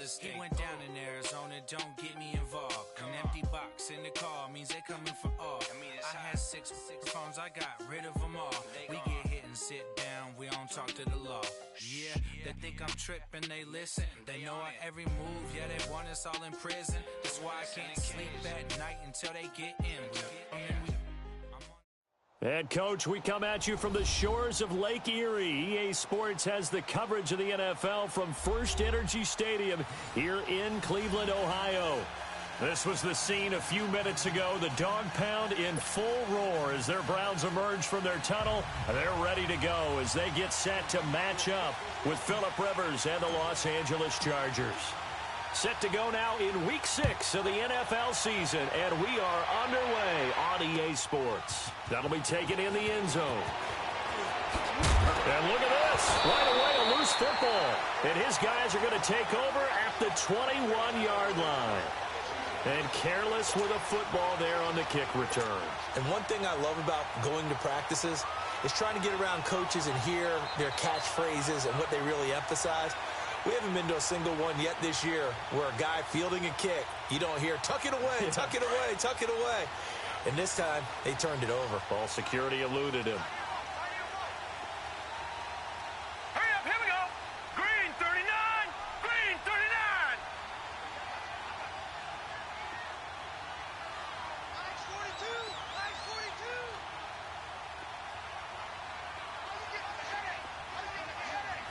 the state. He went down in Arizona, don't get me involved. An empty box in the car means they coming for all. I had six phones, I got rid of them all. We get hit and sit down, we don't talk to the law. Yeah, they think I'm tripping, they listen. They know our every move, yeah, they want us all in prison. That's why I can't sleep at night until they get in. And, Coach, we come at you from the shores of Lake Erie. EA Sports has the coverage of the NFL from First Energy Stadium here in Cleveland, Ohio. This was the scene a few minutes ago. The dog pound in full roar as their Browns emerge from their tunnel. They're ready to go as they get set to match up with Phillip Rivers and the Los Angeles Chargers. Set to go now in Week 6 of the NFL season, and we are underway on EA Sports. That'll be taken in the end zone. And look at this. Right away, a loose football. And his guys are going to take over at the 21-yard line. And careless with a football there on the kick return. And one thing I love about going to practices is trying to get around coaches and hear their catchphrases and what they really emphasize. We haven't been to a single one yet this year where a guy fielding a kick, you don't hear, tuck it away, tuck it away, tuck it away. And this time, they turned it over. Ball security eluded him. Hurry up, here we go. Green 39, green 39. Nice 42, nice 42. How you getting the headache? How you getting the headache?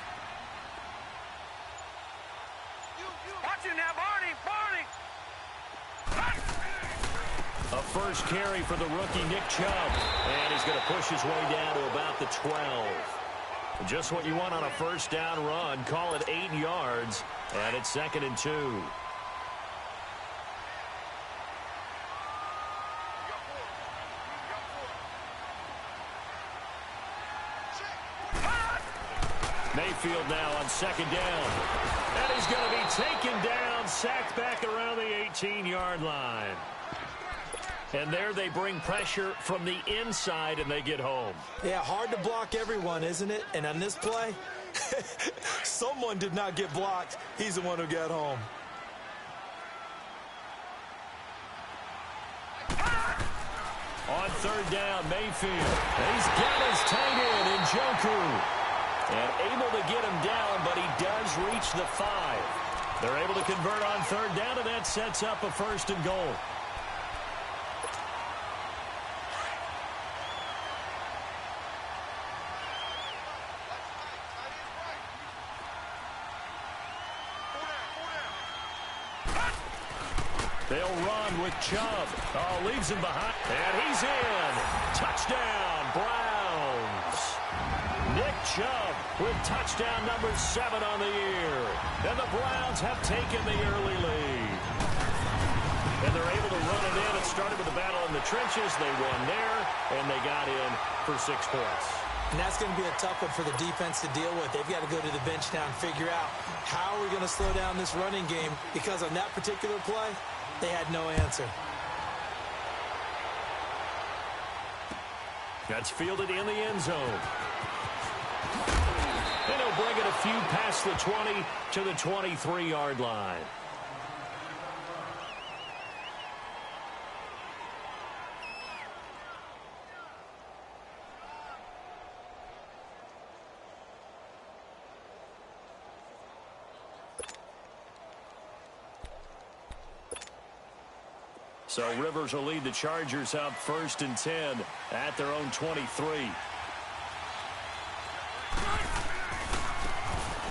Watch it now, Barney, Barney. A first carry for the rookie Nick Chubb. And he's going to push his way down to about the 12. Just what you want on a first down run. Call it 8 yards. And it's 2nd and 2. Mayfield now on 2nd down. And he's going to be taken down, sacked back around the 18-yard line. And there they bring pressure from the inside, and they get home. Yeah, hard to block everyone, isn't it? And on this play, someone did not get blocked. He's the one who got home. On 3rd down, Mayfield. He's got his tight end in Njoku. And able to get him down, but he does reach the 5. They're able to convert on 3rd down, and that sets up a 1st and goal. They'll run with Chubb. Oh, leaves him behind. And he's in. Touchdown, Browns. Nick Chubb with touchdown number 7 on the year. And the Browns have taken the early lead. And they're able to run it in. It started with a battle in the trenches. They won there, and they got in for 6 points. And that's going to be a tough one for the defense to deal with. They've got to go to the bench now and figure out how we're going to slow down this running game, because on that particular play, they had no answer. That's fielded in the end zone. And he'll bring it a few past the 20 to the 23-yard line. So Rivers will lead the Chargers up 1st and 10 at their own 23.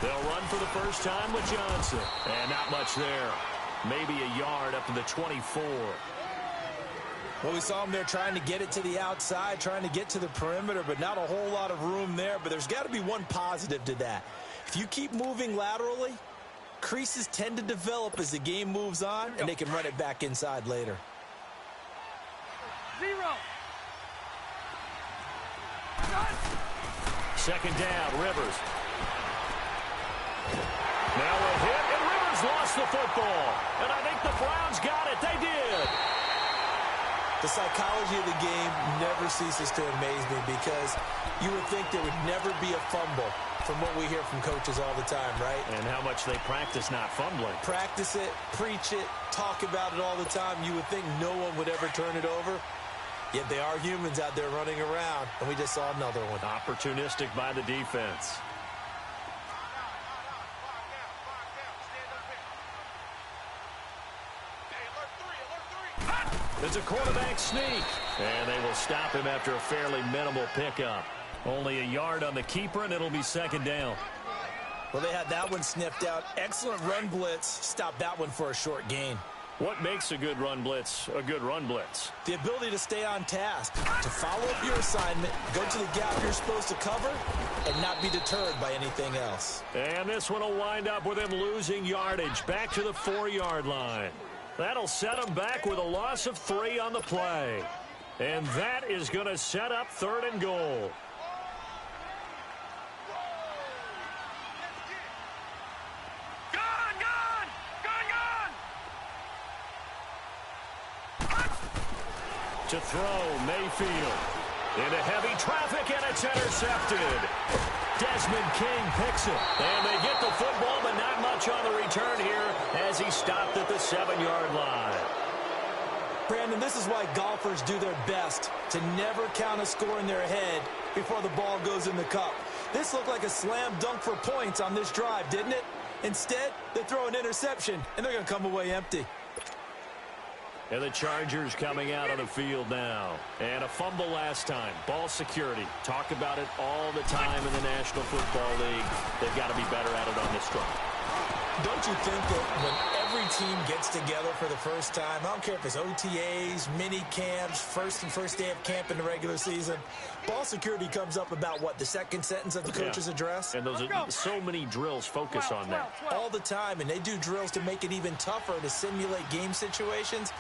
They'll run for the first time with Johnson. And not much there. Maybe a yard up to the 24. Well, we saw him there trying to get it to the outside, trying to get to the perimeter, but not a whole lot of room there. But there's got to be one positive to that. If you keep moving laterally, creases tend to develop as the game moves on, and they can run it back inside later. 0. 2nd down, Rivers. Now a hit, and Rivers lost the football. And I think the Browns got it. They did. The psychology of the game never ceases to amaze me, because you would think there would never be a fumble from what we hear from coaches all the time, right? And how much they practice not fumbling. Practice it, preach it, talk about it all the time. You would think no one would ever turn it over. Yet they are humans out there running around, and we just saw another one. Opportunistic by the defense. It's a quarterback sneak, and they will stop him after a fairly minimal pickup. Only a yard on the keeper, and it'll be second down. Well, they had that one sniffed out. Excellent run blitz. Stopped that one for a short gain. What makes a good run blitz a good run blitz? The ability to stay on task, to follow up your assignment, go to the gap you're supposed to cover, and not be deterred by anything else. And this one will wind up with him losing yardage back to the 4-yard line. That'll set him back with a loss of 3 on the play. And that is going to set up 3rd and goal. To throw, Mayfield. Into heavy traffic, and it's intercepted. Desmond King picks it. And they get the football, but not much on the return here as he stopped at the 7-yard line. Brandon, this is why golfers do their best to never count a score in their head before the ball goes in the cup. This looked like a slam dunk for points on this drive, didn't it? Instead, they throw an interception, and they're going to come away empty. And the Chargers coming out on the field now. And a fumble last time. Ball security. Talk about it all the time in the National Football League. They've got to be better at it on this drive. Don't you think that when every team gets together for the first time, I don't care if it's OTAs, mini camps, first day of camp in the regular season, ball security comes up about, what, the second sentence of the coach's address? And those are so many drills focus on that. All the time, and they do drills to make it even tougher to simulate game situations.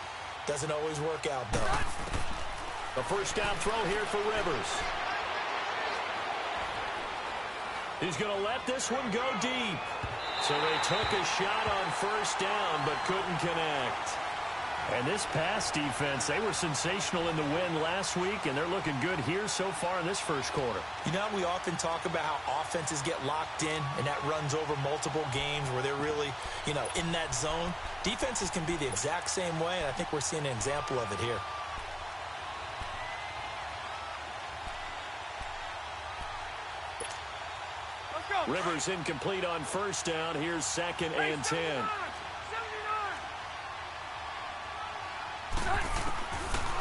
Doesn't always work out, though. A first down throw here for Rivers. He's going to let this one go deep. So they took a shot on first down, but couldn't connect. And this pass defense, they were sensational in the win last week, and they're looking good here so far in this first quarter. You know, we often talk about how offenses get locked in, and that runs over multiple games where they're really, in that zone. Defenses can be the exact same way, and I think we're seeing an example of it here. Rivers incomplete on first down. Here's 2nd and 10.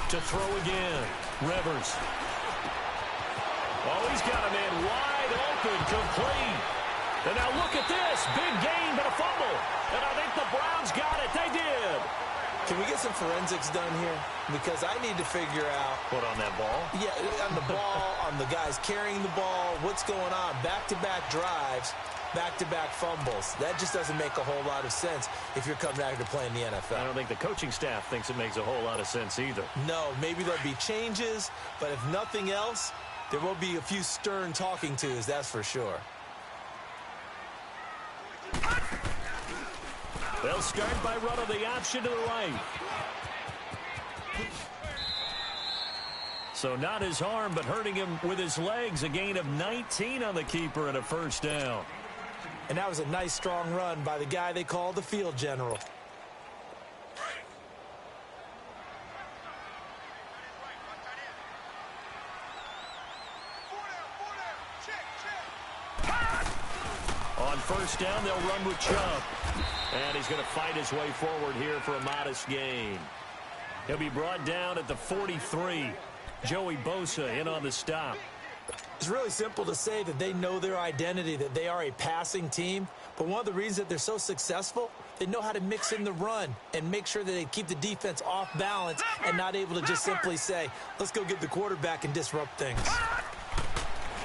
To throw again. Rivers. Oh, he's got a man wide open, complete. And now look at this. Big gain, but a fumble. And I think the Browns got it. They did. Can we get some forensics done here? Because I need to figure out... What, on that ball? Yeah, on the ball, on the guys carrying the ball, what's going on? Back-to-back drives, back-to-back fumbles. That just doesn't make a whole lot of sense if you're coming out here to play in the NFL. I don't think the coaching staff thinks it makes a whole lot of sense either. No, maybe there'll be changes, but if nothing else, there will be a few stern talking tos, that's for sure. They'll start by running the option to the right. So not his arm, but hurting him with his legs. A gain of 19 on the keeper and a first down. And that was a nice, strong run by the guy they call the field general. On first down, they'll run with Chubb. And he's going to fight his way forward here for a modest gain. He'll be brought down at the 43. Joey Bosa in on the stop. It's really simple to say that they know their identity, that they are a passing team. But one of the reasons that they're so successful, they know how to mix in the run and make sure that they keep the defense off balance and not able to just simply say, let's go get the quarterback and disrupt things.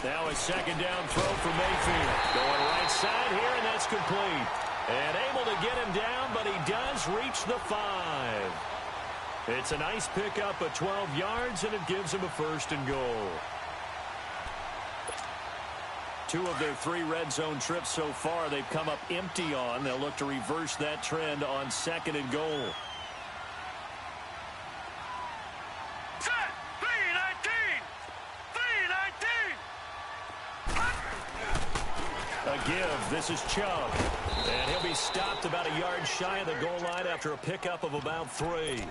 Now a second down throw for Mayfield. Going right side here, and that's complete. And able to get him down, but he does reach the 5. It's a nice pickup of 12 yards, and it gives him a first and goal. 2 of their 3 red zone trips so far, they've come up empty on. They'll look to reverse that trend on 2nd and goal. This is Chubb. And he'll be stopped about a yard shy of the goal line after a pickup of about 3.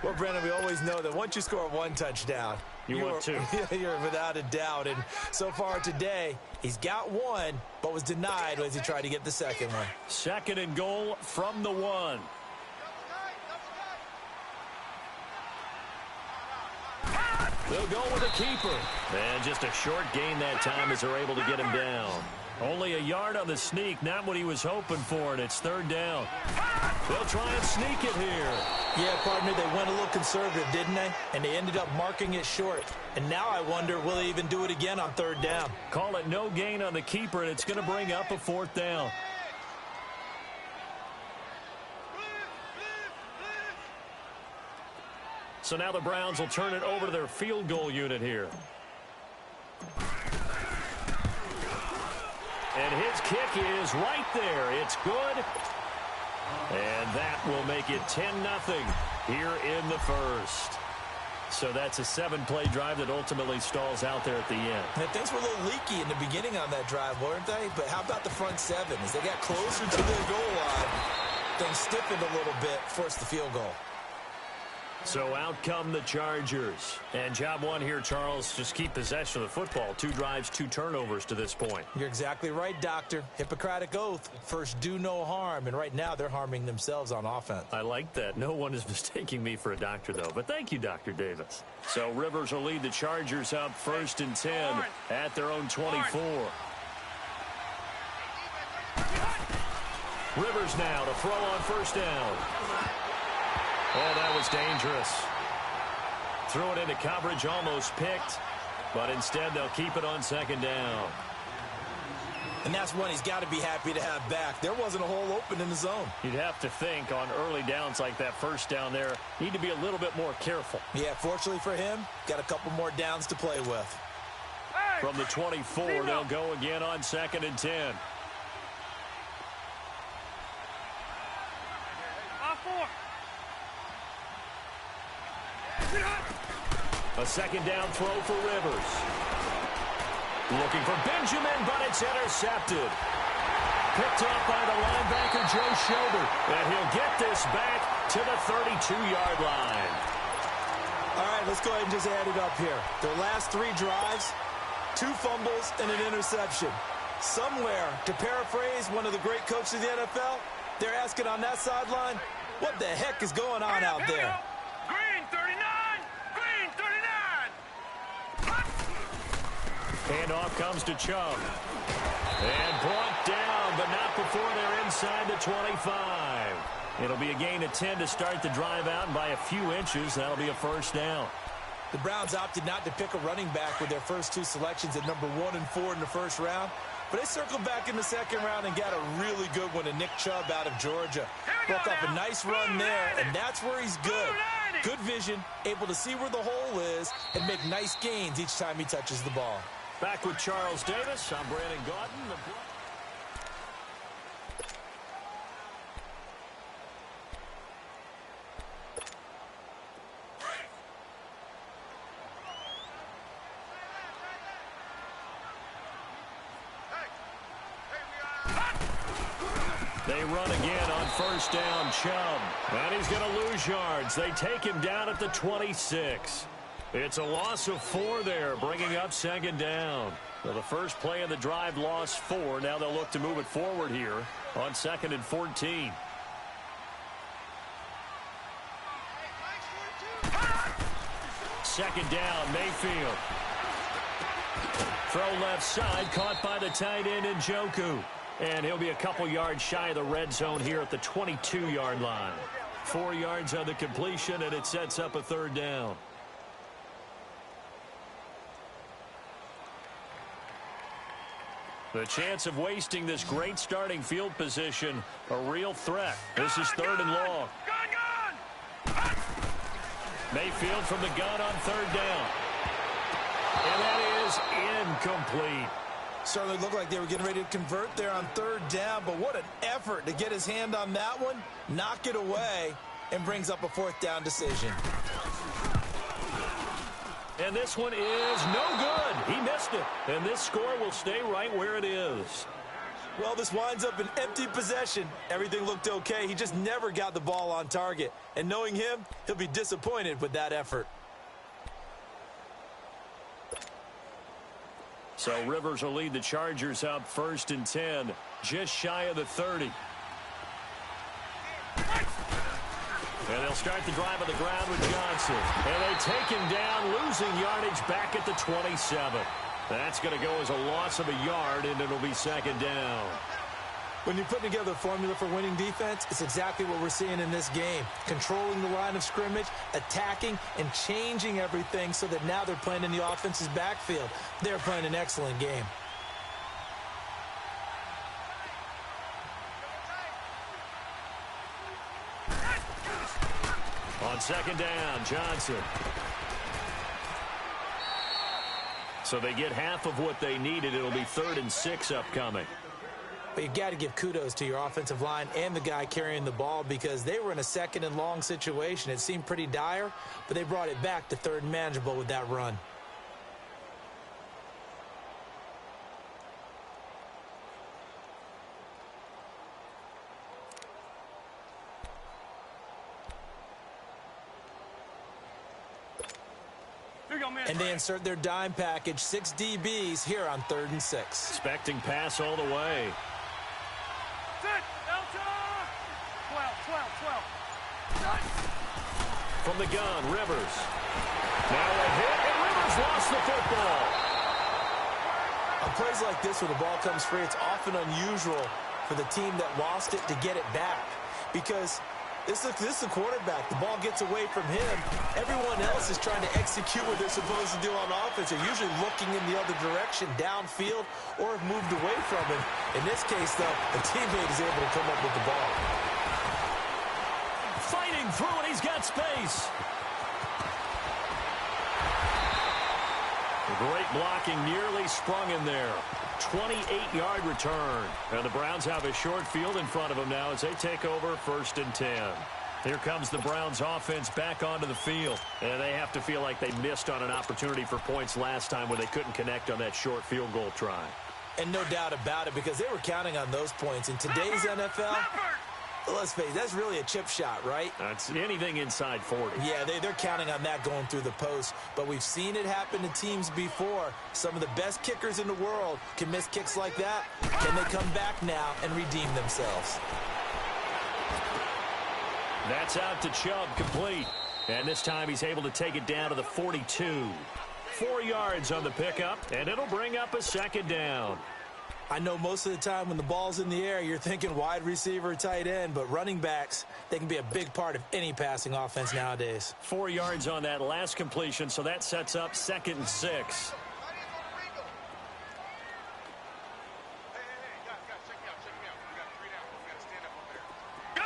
Well, Brandon, we always know that once you score one touchdown, you're 2. You're without a doubt. And so far today, he's got one, but was denied as he tried to get the second one. 2nd and goal from the 1. They'll go with a keeper. And just a short gain that time as they're able to get him down. Only a yard on the sneak, not what he was hoping for, and it's 3rd down. They'll try and sneak it here. Yeah, partner, they went a little conservative, didn't they? And they ended up marking it short. And now I wonder, will they even do it again on 3rd down? Call it no gain on the keeper, and it's going to bring up a 4th down. So now the Browns will turn it over to their field goal unit here. And his kick is right there. It's good. And that will make it 10-0 here in the first. So that's a 7-play drive that ultimately stalls out there at the end. And things were a little leaky in the beginning on that drive, weren't they? But how about the front 7? As they got closer to their goal line, things stiffened a little bit, forced the field goal. So out come the Chargers. And job one here, Charles, just keep possession of the football. 2 drives, 2 turnovers to this point. You're exactly right, Doctor. Hippocratic oath. First, do no harm. And right now, they're harming themselves on offense. I like that. No one is mistaking me for a doctor, though. But thank you, Dr. Davis. So Rivers will lead the Chargers up 1st and 10 at their own 24. Rivers now to throw on 1st down. Oh, that was dangerous. Threw it into coverage, almost picked. But instead, they'll keep it on 2nd down. And that's one he's got to be happy to have back. There wasn't a hole open in the zone. You'd have to think on early downs like that 1st down there, need to be a little bit more careful. Yeah, fortunately for him, got a couple more downs to play with. From the 24, they'll go again on 2nd and 10. A 2nd down throw for Rivers. Looking for Benjamin, but it's intercepted. Picked up by the linebacker, Joe Schobert. And he'll get this back to the 32-yard line. All right, let's go ahead and just add it up here. Their last 3 drives, 2 fumbles and an interception. Somewhere, to paraphrase one of the great coaches of the NFL, they're asking on that sideline, what the heck is going on out there? Green 39! Green 39! Handoff comes to Chubb. And brought down, but not before they're inside the 25. It'll be a gain of 10 to start the drive out, and by a few inches, that'll be a 1st down. The Browns opted not to pick a running back with their first 2 selections at number 1 and 4 in the 1st round. But they circled back in the 2nd round and got a really good one in Nick Chubb out of Georgia. Broke off a nice run there, and that's where he's good. Good vision, able to see where the hole is, and make nice gains each time he touches the ball. Back with Charles Davis, I'm Brandon Gaudin. They run again on 1st down, Chubb. And he's going to lose yards. They take him down at the 26. It's a loss of 4 there, bringing up 2nd down. So the first play of the drive lost 4. Now they'll look to move it forward here on 2nd and 14. Second down, Mayfield. Throw left side, caught by the tight end Njoku. And he'll be a couple yards shy of the red zone here at the 22-yard line. 4 yards on the completion, and it sets up a 3rd down. The chance of wasting this great starting field position, a real threat. This is 3rd and long. Mayfield from the gun on 3rd down. And that is incomplete. Certainly looked like they were getting ready to convert there on 3rd down, but what an effort to get his hand on that one, knock it away, and brings up a 4th down decision. And this one is no good. He missed it. And this score will stay right where it is. Well, this winds up an empty possession. Everything looked okay. He just never got the ball on target. And knowing him, he'll be disappointed with that effort. So Rivers will lead the Chargers up 1st and 10, just shy of the 30. And they'll start the drive on the ground with Johnson. And they take him down, losing yardage back at the 27. That's going to go as a loss of a yard, and it'll be 2nd down. When you put together a formula for winning defense, it's exactly what we're seeing in this game. Controlling the line of scrimmage, attacking, and changing everything so that now they're playing in the offense's backfield. They're playing an excellent game. On 2nd down, Johnson. So they get half of what they needed. It'll be 3rd and 6 upcoming. But you've got to give kudos to your offensive line and the guy carrying the ball because they were in a 2nd and long situation. It seemed pretty dire, but they brought it back to 3rd and manageable with that run. And they insert their dime package, 6 DBs here on 3rd and 6. Expecting pass all the way. Sit. 12. From the gun, Rivers. Now a hit, and Rivers lost the football. On plays like this where the ball comes free, it's often unusual for the team that lost it to get it back because this is the quarterback. The ball gets away from him. Everyone else is trying to execute what they're supposed to do on offense. They're usually looking in the other direction, downfield, or have moved away from him. In this case, though, the teammate is able to come up with the ball. Fighting through, and he's got space. Great blocking, nearly sprung in there. 28-yard return. And the Browns have a short field in front of them now as they take over 1st and 10. Here comes the Browns offense back onto the field. And they have to feel like they missed on an opportunity for points last time when they couldn't connect on that short field goal try. And no doubt about it because they were counting on those points. In today's NFL, let's face it, that's really a chip shot, right? That's anything inside 40. Yeah, they're counting on that going through the post. But we've seen it happen to teams before. Some of the best kickers in the world can miss kicks like that. Can they come back now and redeem themselves? That's out to Chubb, complete. And this time he's able to take it down to the 42. 4 yards on the pickup, and it'll bring up a 2nd down. I know most of the time when the ball's in the air, you're thinking wide receiver, tight end, but running backs, they can be a big part of any passing offense nowadays. 4 yards on that last completion, so that sets up 2nd and 6. Gun!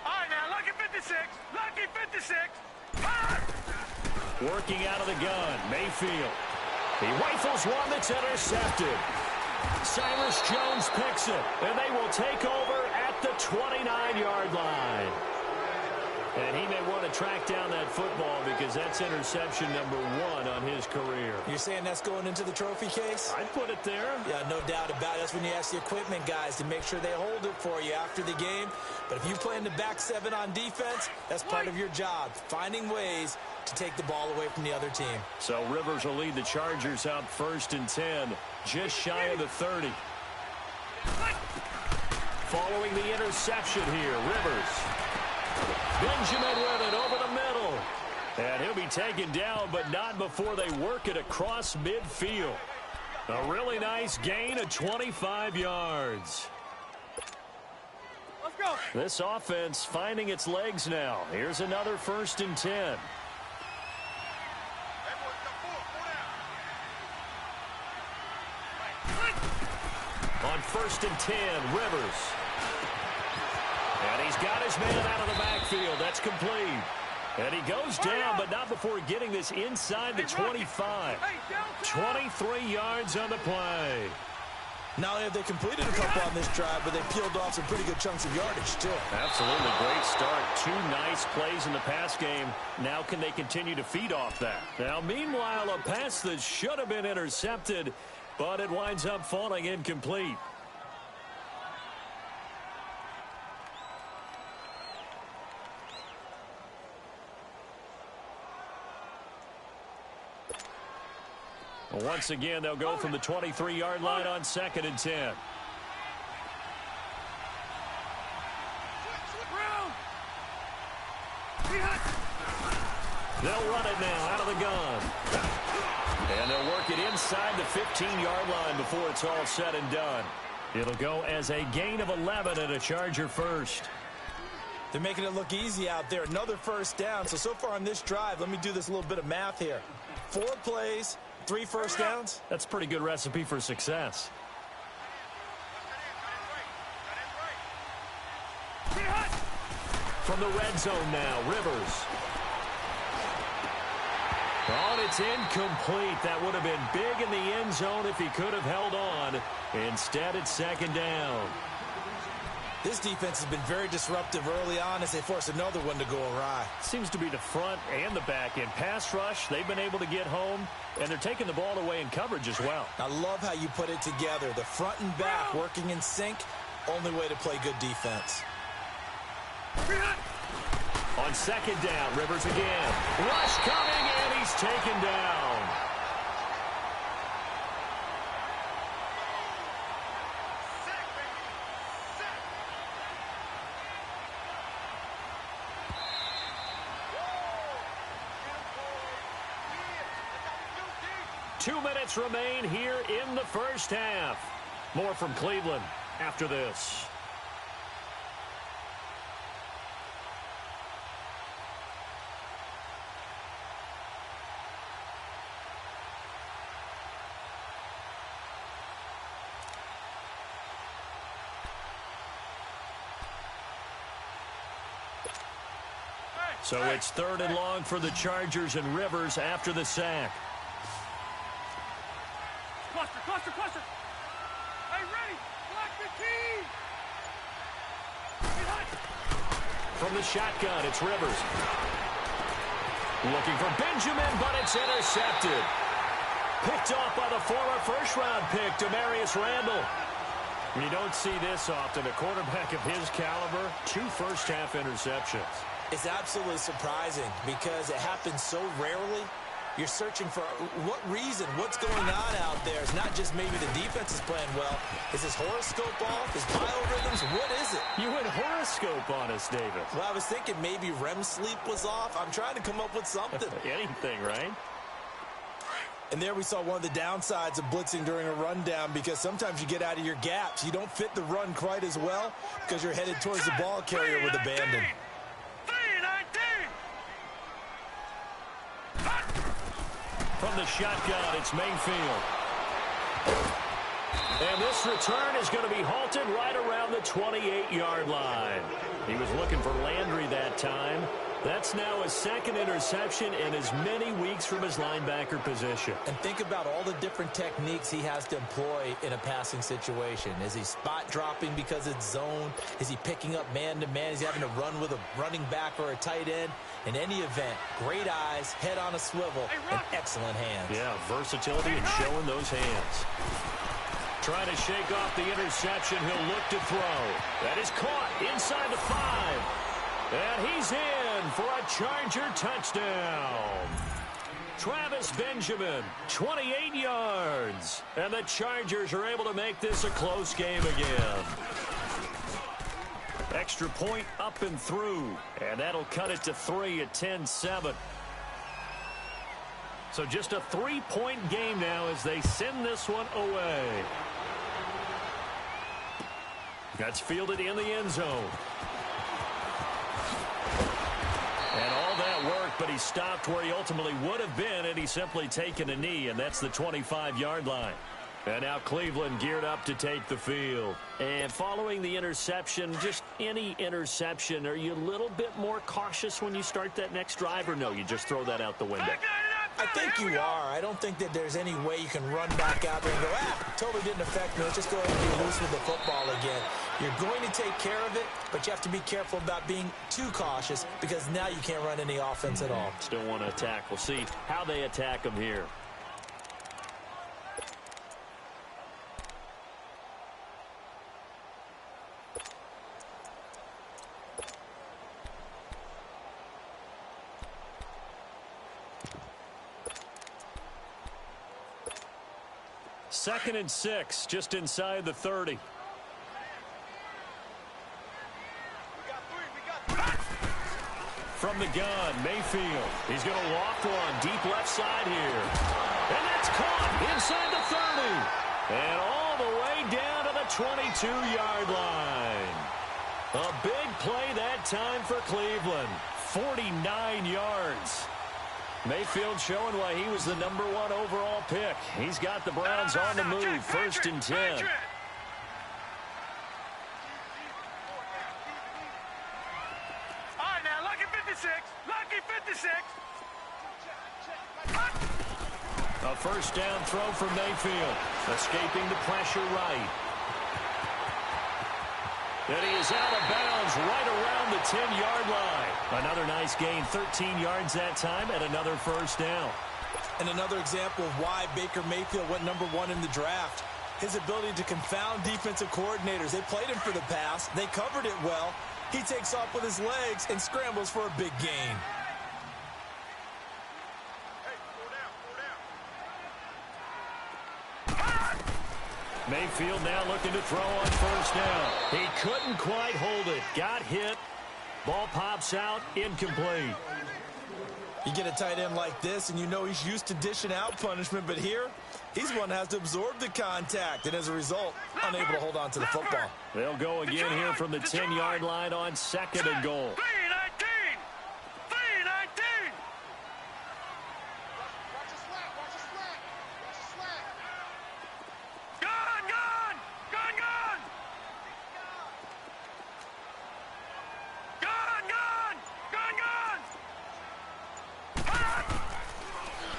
All right, now, lucky 56. Working out of the gun, Mayfield. He rifles one that's intercepted. Cyrus Jones picks it, and they will take over at the 29-yard line. And he may want to track down that football because that's interception number 1 on his career. You're saying that's going into the trophy case? I'd put it there. Yeah, no doubt about it. That's when you ask the equipment guys to make sure they hold it for you after the game. But if you play in the back 7 on defense, that's part of your job, finding ways to take the ball away from the other team. So Rivers will lead the Chargers out 1st and 10, just shy of the 30. Following the interception here, Rivers. Benjamin with it over the middle. And he'll be taken down, but not before they work it across midfield. A really nice gain of 25 yards. Let's go. This offense finding its legs now. Here's another 1st and 10. On 1st and 10, Rivers. And he's got his man out of the backfield. That's complete. And he goes down, but not before getting this inside the 25. 23 yards on the play. Not only have they completed a couple on this drive, but they peeled off some pretty good chunks of yardage, too. Absolutely. Great start. 2 nice plays in the pass game. Now can they continue to feed off that? Now, meanwhile, a pass that should have been intercepted, but it winds up falling incomplete. Once again, they'll go from the 23-yard line on 2nd and 10. They'll run it now out of the gun. And they'll work it inside the 15-yard line before it's all said and done. It'll go as a gain of 11 and a Charger first. They're making it look easy out there. Another first down. So far on this drive, let me do this little bit of math here. 4 plays. 3 first downs? That's a pretty good recipe for success. From the red zone now, Rivers. Oh, it's incomplete. That would have been big in the end zone if he could have held on. Instead, it's 2nd down. This defense has been very disruptive early on as they force another one to go awry. Seems to be the front and the back end. Pass rush, they've been able to get home, and they're taking the ball away in coverage as well. I love how you put it together. The front and back working in sync, only way to play good defense. On 2nd down, Rivers again. Rush coming, and he's taken down. Two minutes remain here in the first half. More from Cleveland after this. So it's 3rd and long for the Chargers, and Rivers after the sack. Cluster. Hey, ready. Block the team. From the shotgun, it's Rivers. Looking for Benjamin, but it's intercepted. Picked off by the former first-round pick, Demarius Randall. You don't see this often. A quarterback of his caliber, 2 first-half interceptions. It's absolutely surprising because it happens so rarely. You're searching for what reason, what's going on out there. It's not just maybe the defense is playing well. Is his horoscope off? His biorhythms? What is it? You went horoscope on us, David. Well, I was thinking maybe REM sleep was off. I'm trying to come up with something. Anything, right? And there we saw one of the downsides of blitzing during a rundown because sometimes you get out of your gaps. You don't fit the run quite as well because you're headed towards the ball carrier with abandon. From the shotgun, it's Mayfield. And this return is going to be halted right around the 28-yard line. He was looking for Landry that time. That's now his 2nd interception in as many weeks from his linebacker position. And think about all the different techniques he has to employ in a passing situation. Is he spot dropping because it's zone? Is he picking up man-to-man? Is he having to run with a running back or a tight end? In any event, great eyes, head on a swivel, and excellent hands. Yeah, versatility and showing those hands. Trying to shake off the interception. He'll look to throw. That is caught inside the 5. And he's in for a Charger touchdown. Travis Benjamin, 28 yards. And the Chargers are able to make this a close game again. Extra point up and through. And that'll cut it to 3 at 10-7. So just a 3-point game now as they send this one away. That's fielded in the end zone. And all that worked, but he stopped where he ultimately would have been, and he's simply taken a knee, and that's the 25-yard line. And now Cleveland geared up to take the field. And following the interception, just any interception, are you a little bit more cautious when you start that next drive, or no, you just throw that out the window? I think you are. I don't think that there's any way you can run back out there and go, totally didn't affect me. Let's just go ahead and be loose with the football again. You're going to take care of it, but you have to be careful about being too cautious because now you can't run any offense at all. Still want to attack. We'll see how they attack them here. Second and 6, just inside the 30. From the gun, Mayfield. He's going to loft one deep left side here. And that's caught inside the 30. And all the way down to the 22-yard line. A big play that time for Cleveland. 49 yards. Mayfield showing why he was the #1 overall pick. He's got the Browns on the move, first and 10. All right, now, lucky 56. Lucky 56. A first down throw for Mayfield. Escaping the pressure right. And he is out of bounds right around the 10-yard line. Another nice gain, 13 yards that time, and another first down. And another example of why Baker Mayfield went #1 in the draft. His ability to confound defensive coordinators. They played him for the pass. They covered it well. He takes off with his legs and scrambles for a big gain. Mayfield now looking to throw on first down. He couldn't quite hold it. Got hit. Ball pops out. Incomplete. You get a tight end like this, and you know he's used to dishing out punishment, but here, he's one that has to absorb the contact, and as a result, unable to hold on to the football. They'll go again here from the 10-yard line on second and goal. 3-19. 3-19.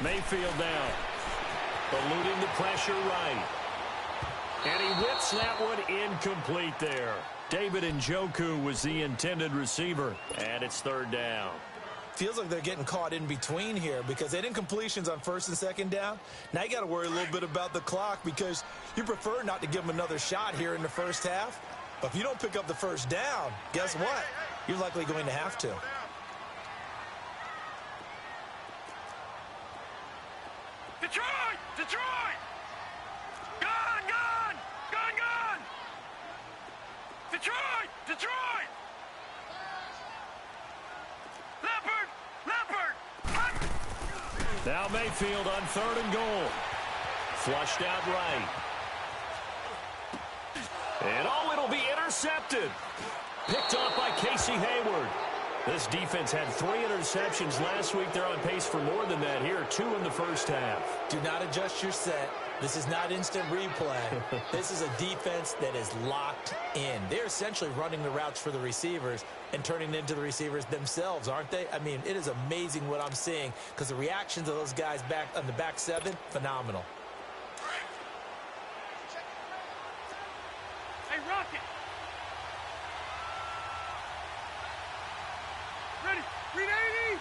Mayfield now, eluding the pressure right. And he whips that one incomplete there. David Njoku was the intended receiver, and it's third down. Feels like they're getting caught in between here because they didn't completions on first and second down. Now you got to worry a little bit about the clock because you prefer not to give them another shot here in the first half. But if you don't pick up the first down, guess what? You're likely going to have to. Detroit! Detroit! Gone! Gone! Gone! Gone! Detroit! Detroit! Leopard! Leopard! Now Mayfield on third and goal. Flushed out right. And oh, it'll be intercepted. Picked off by Casey Hayward. This defense had 3 interceptions last week. They're on pace for more than that here. 2 in the first half. Do not adjust your set. This is not instant replay. This is a defense that is locked in. They're essentially running the routes for the receivers and turning it into the receivers themselves, aren't they? I mean, it is amazing what I'm seeing because the reactions of those guys back on the back 7, phenomenal. Hey, Rocket! Ready? 380!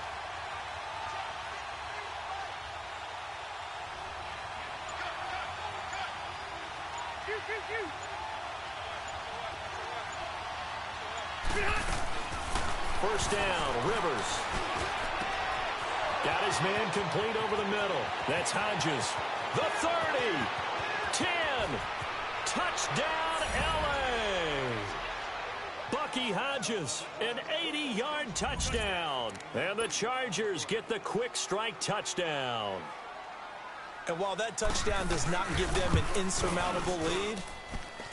First down, Rivers. Got his man complete over the middle. That's Hodges. The 30. 10. Touchdown, L.A. Bucky Hodges, an 80-yard touchdown. And the Chargers get the quick strike touchdown. And while that touchdown does not give them an insurmountable lead,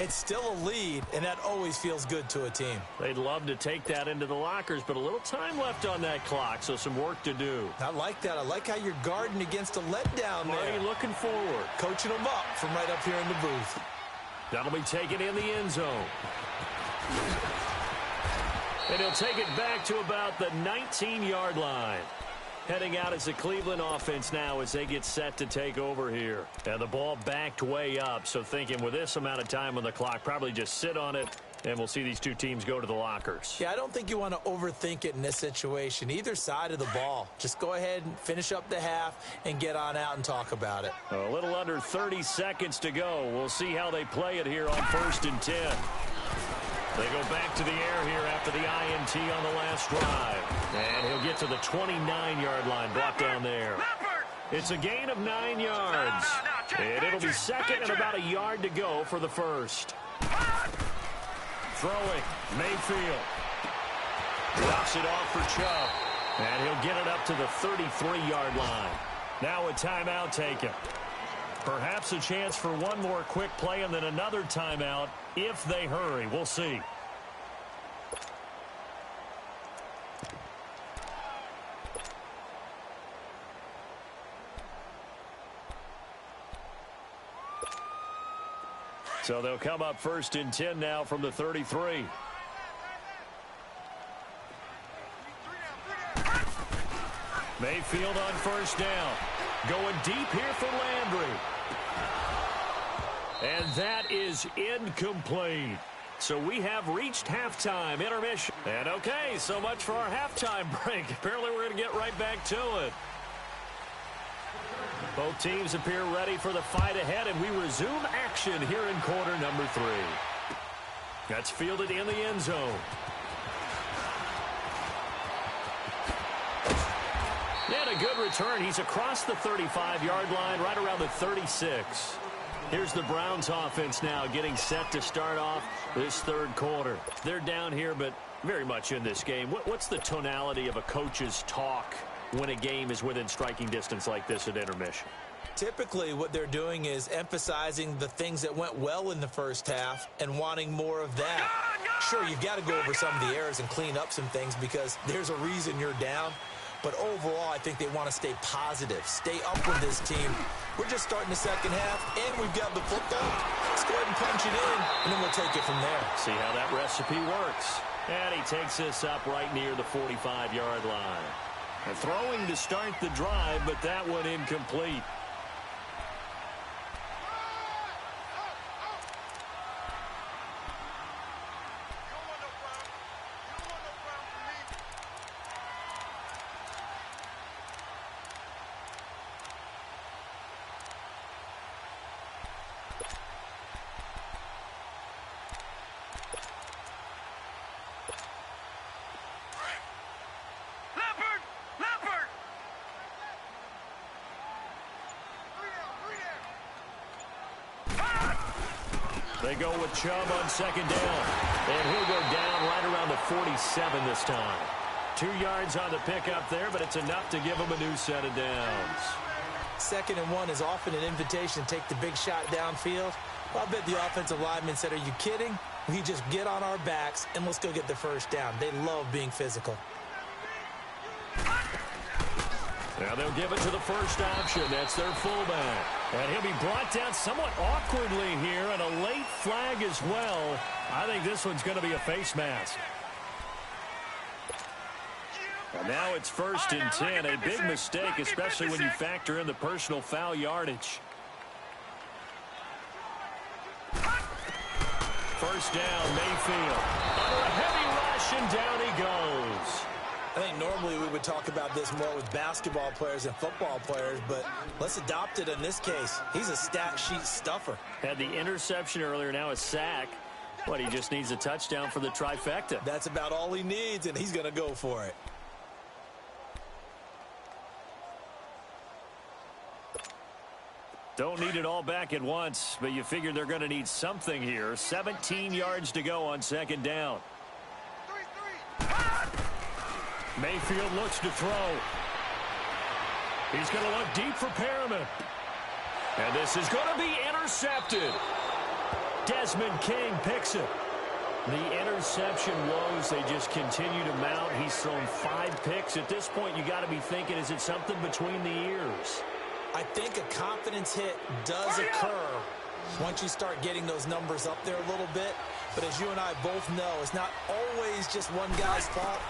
it's still a lead, and that always feels good to a team. They'd love to take that into the lockers, but a little time left on that clock, so some work to do. I like that. I like how you're guarding against a letdown there. Marty looking forward. Coaching them up from right up here in the booth. That'll be taken in the end zone. And he'll take it back to about the 19-yard line. heading out as the Cleveland offense now as they get set to take over here. And the ball backed way up, so thinking with this amount of time on the clock, probably just sit on it, and we'll see these two teams go to the lockers. Yeah, I don't think you want to overthink it in this situation. Either side of the ball. Just go ahead and finish up the half and get on out and talk about it. A little under 30 seconds to go. We'll see how they play it here on 1st and 10. They go back to the air here after the INT on the last drive. And he'll get to the 29-yard line, brought down there. It's a gain of 9 yards. And it'll be second and about a yard to go for the first. Throwing, Mayfield. Drops it off for Chubb. And he'll get it up to the 33-yard line. Now a timeout taken. Perhaps a chance for one more quick play and then another timeout if they hurry. We'll see. So they'll come up 1st and 10 now from the 33. Mayfield on 1st down. Going deep here for Landry. And that is incomplete. So we have reached halftime intermission. And okay, so much for our halftime break. Apparently we're going to get right back to it. Both teams appear ready for the fight ahead, and we resume action here in quarter number 3. That's fielded in the end zone. And a good return. He's across the 35-yard line, right around the 36. Here's the Browns offense now getting set to start off this third quarter. They're down here, but very much in this game. What's the tonality of a coach's talk when a game is within striking distance like this at intermission? Typically, what they're doing is emphasizing the things that went well in the first half and wanting more of that. Sure, you've got to go over some of the errors and clean up some things because there's a reason you're down. But overall, I think they want to stay positive, stay up with this team. We're just starting the second half, and we've got the football. Let's go ahead and punch it in, and then we'll take it from there. See how that recipe works. And he takes this up right near the 45-yard line. And throwing to start the drive, but that one incomplete. They go with Chubb on second down. And he'll go down right around the 47 this time. 2 yards on the pickup there, but it's enough to give him a new set of downs. 2nd and 1 is often an invitation to take the big shot downfield. Well, I bet the offensive lineman said, are you kidding? We just get on our backs and let's go get the first down. They love being physical. Now they'll give it to the first option. That's their fullback. And he'll be brought down somewhat awkwardly here, and a late flag as well. I think this one's going to be a face mask. And now it's 1st and 10. A big mistake, especially when you factor in the personal foul yardage. First down, Mayfield. Under a heavy rush, and down he goes. I think normally we would talk about this more with basketball players and football players, but let's adopt it in this case. He's a stat sheet stuffer. Had the interception earlier, now a sack. But he just needs a touchdown for the trifecta. That's about all he needs, and he's going to go for it. Don't need it all back at once, but you figure they're going to need something here. 17 yards to go on second down. Mayfield looks to throw. He's going to look deep for Perriman. And this is going to be intercepted. Desmond King picks it. The interception woes, they just continue to mount. He's thrown 5 picks. At this point, you got to be thinking, is it something between the ears? I think a confidence hit does occur once you start getting those numbers up there a little bit. But as you and I both know, it's not always just one guy's fault.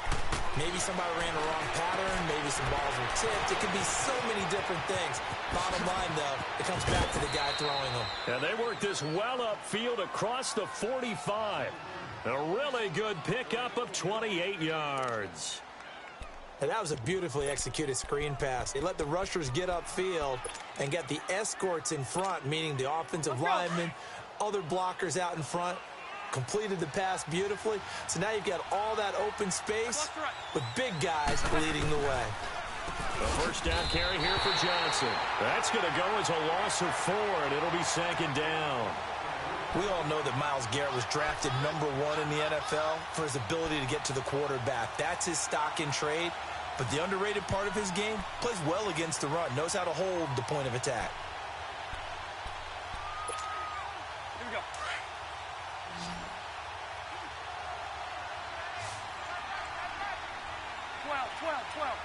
Maybe somebody ran the wrong pattern. Maybe some balls were tipped. It could be so many different things. Bottom line, though, it comes back to the guy throwing them. And they worked this well upfield across the 45. A really good pickup of 28 yards. And that was a beautifully executed screen pass. They let the rushers get upfield and get the escorts in front, meaning the offensive linemen, other blockers out in front. Completed the pass beautifully. So now you've got all that open space with big guys leading the way. A first down carry here for Johnson. That's going to go as a loss of 4, and it'll be second down. We all know that Myles Garrett was drafted #1 in the NFL for his ability to get to the quarterback. That's his stock in trade. But the underrated part of his game, plays well against the run, knows how to hold the point of attack. Here we go. Twelve.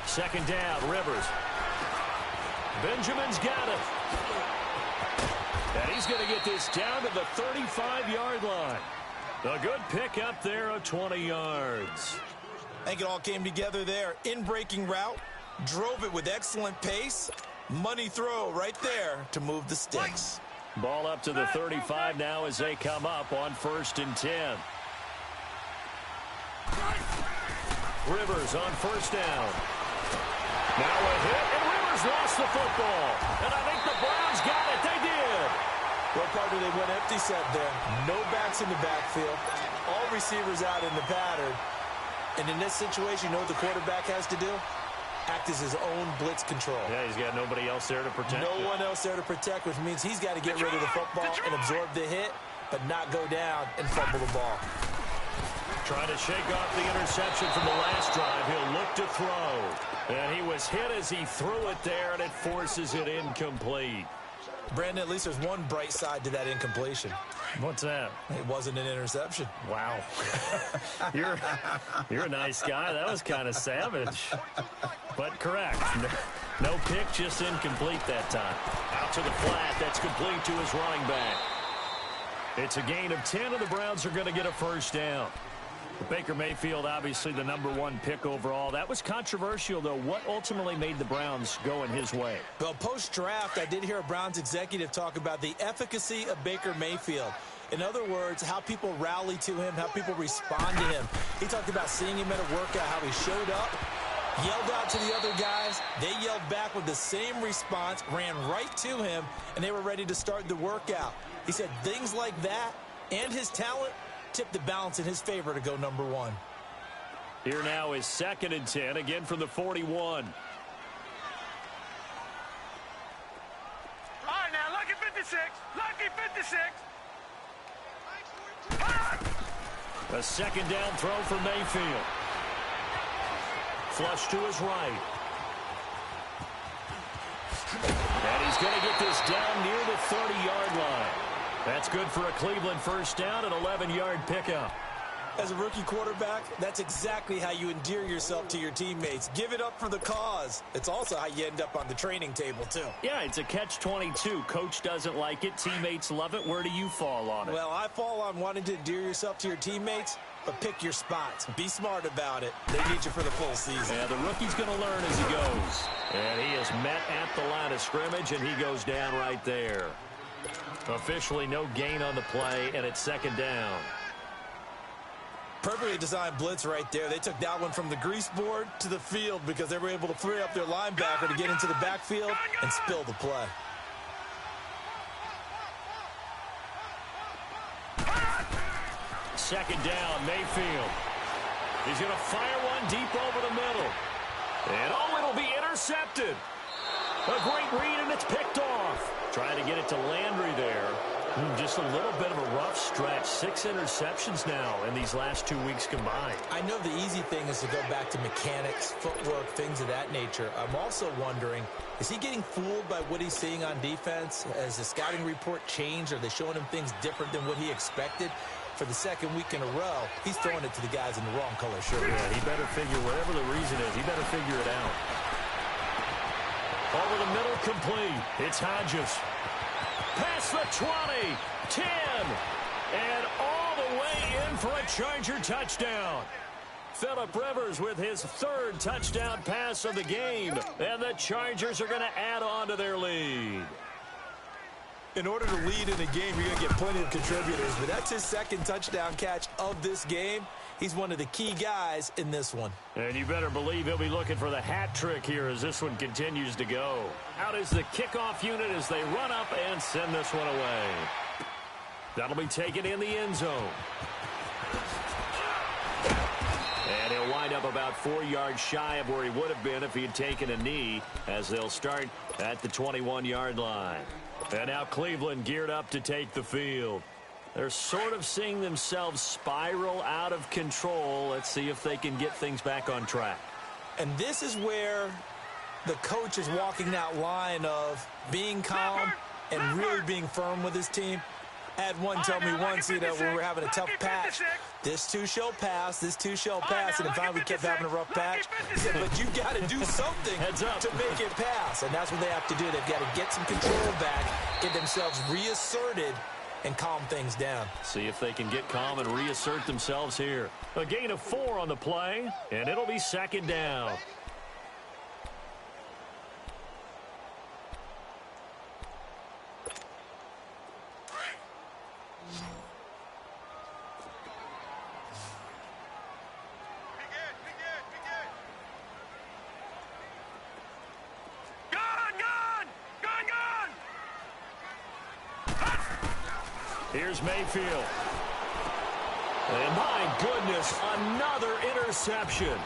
Second down, Rivers. Benjamin's got it. And he's going to get this down to the 35-yard line. A good pickup there of 20 yards. I think it all came together there. In-breaking route, drove it with excellent pace. Money throw right there to move the sticks. Ball up to the 35 now as they come up on 1st and 10. Rivers on first down. Now a hit, and Rivers lost the football. And I think the Browns got it. They did. Well, partner, they went empty set there. No backs in the backfield. All receivers out in the pattern. And in this situation, you know what the quarterback has to do? Act as his own blitz control. Yeah, he's got nobody else there to protect. No one else there to protect, which means he's got to get rid of the football and absorb the hit, but not go down and fumble the ball. Trying to shake off the interception from the last drive. He'll look to throw. And he was hit as he threw it there, and it forces it incomplete. Brandon, at least there's one bright side to that incompletion. What's that? It wasn't an interception. Wow. You're a nice guy. That was kind of savage. But correct. No pick, just incomplete that time. Out to the flat. That's complete to his running back. It's a gain of 10, and the Browns are going to get a first down. Baker Mayfield, obviously the #1 pick overall. That was controversial, though. What ultimately made the Browns go in his way? Well, post-draft, I did hear a Browns executive talk about the efficacy of Baker Mayfield. In other words, how people rally to him, how people respond to him. He talked about seeing him at a workout, how he showed up, yelled out to the other guys. They yelled back with the same response, ran right to him, and they were ready to start the workout. He said things like that and his talent tipped the balance in his favor to go #1. Here now is 2nd and 10, again from the 41. All right, now, lucky 56. Lucky 56. A second down throw for Mayfield. Flush to his right. And he's going to get this down near the 30-yard line. That's good for a Cleveland first down, an 11-yard pickup. As a rookie quarterback, that's exactly how you endear yourself to your teammates. Give it up for the cause. It's also how you end up on the training table, too. Yeah, it's a catch-22. Coach doesn't like it. Teammates love it. Where do you fall on it? Well, I fall on wanting to endear yourself to your teammates, but pick your spots. Be smart about it. They need you for the full season. Yeah, the rookie's going to learn as he goes. And he is met at the line of scrimmage, and he goes down right there. Officially no gain on the play, and it's 2nd down. Perfectly designed blitz right there. They took that one from the grease board to the field because they were able to free up their linebacker to get into the backfield and spill the play. Second down, Mayfield. He's going to fire one deep over the middle. And it'll be intercepted. A great read, and it's picked off. Trying to get it to Landry there. Just a little bit of a rough stretch. 6 interceptions now in these last 2 weeks combined. I know the easy thing is to go back to mechanics, footwork, things of that nature. I'm also wondering, is he getting fooled by what he's seeing on defense? Has the scouting report changed? Are they showing him things different than what he expected? For the 2nd week in a row, he's throwing it to the guys in the wrong color shirt. Yeah, he better figure, whatever the reason is, he better figure it out. Over the middle, complete. It's Hodges. Past the 20, 10. And all the way in for a Charger touchdown. Phillip Rivers with his third touchdown pass of the game. And the Chargers are going to add on to their lead. In order to lead in a game, you're going to get plenty of contributors, but that's his second touchdown catch of this game. He's one of the key guys in this one. And you better believe he'll be looking for the hat trick here as this one continues to go. Out is the kickoff unit as they run up and send this one away. That'll be taken in the end zone. And he'll wind up about 4 yards shy of where he would have been if he had taken a knee, as they'll start at the 21-yard line. And now Cleveland geared up to take the field. They're sort of seeing themselves spiral out of control. Let's see if they can get things back on track. And this is where the coach is walking that line of being calm and really being firm with his team. I had one tell me once, when we were having a tough patch, this too shall pass, this too shall pass, and then finally we kept having a rough patch. He said, but you've got to do something to make it pass, and that's what they have to do. They've got to get some control back, get themselves reasserted, and calm things down. See if they can get calm and reassert themselves here. A gain of 4 on the play, and it'll be second down. Here's Mayfield. And my goodness, another interception.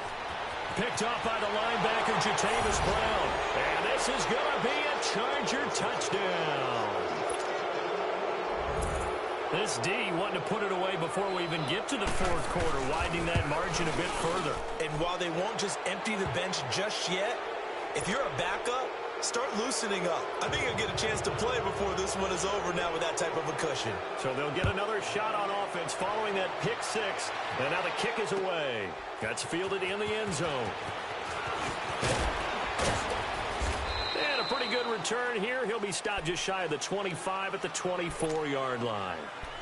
Picked off by the linebacker, Jatavis Brown. And this is going to be a Charger touchdown. This D wanting to put it away before we even get to the fourth quarter, widening that margin a bit further. And while they won't just empty the bench just yet, if you're a backup, start loosening up. I think you'll get a chance to play before this one is over now with that type of a cushion. So they'll get another shot on offense following that pick 6. And now the kick is away. That's fielded in the end zone. And a pretty good return here. He'll be stopped just shy of the 25 at the 24-yard line.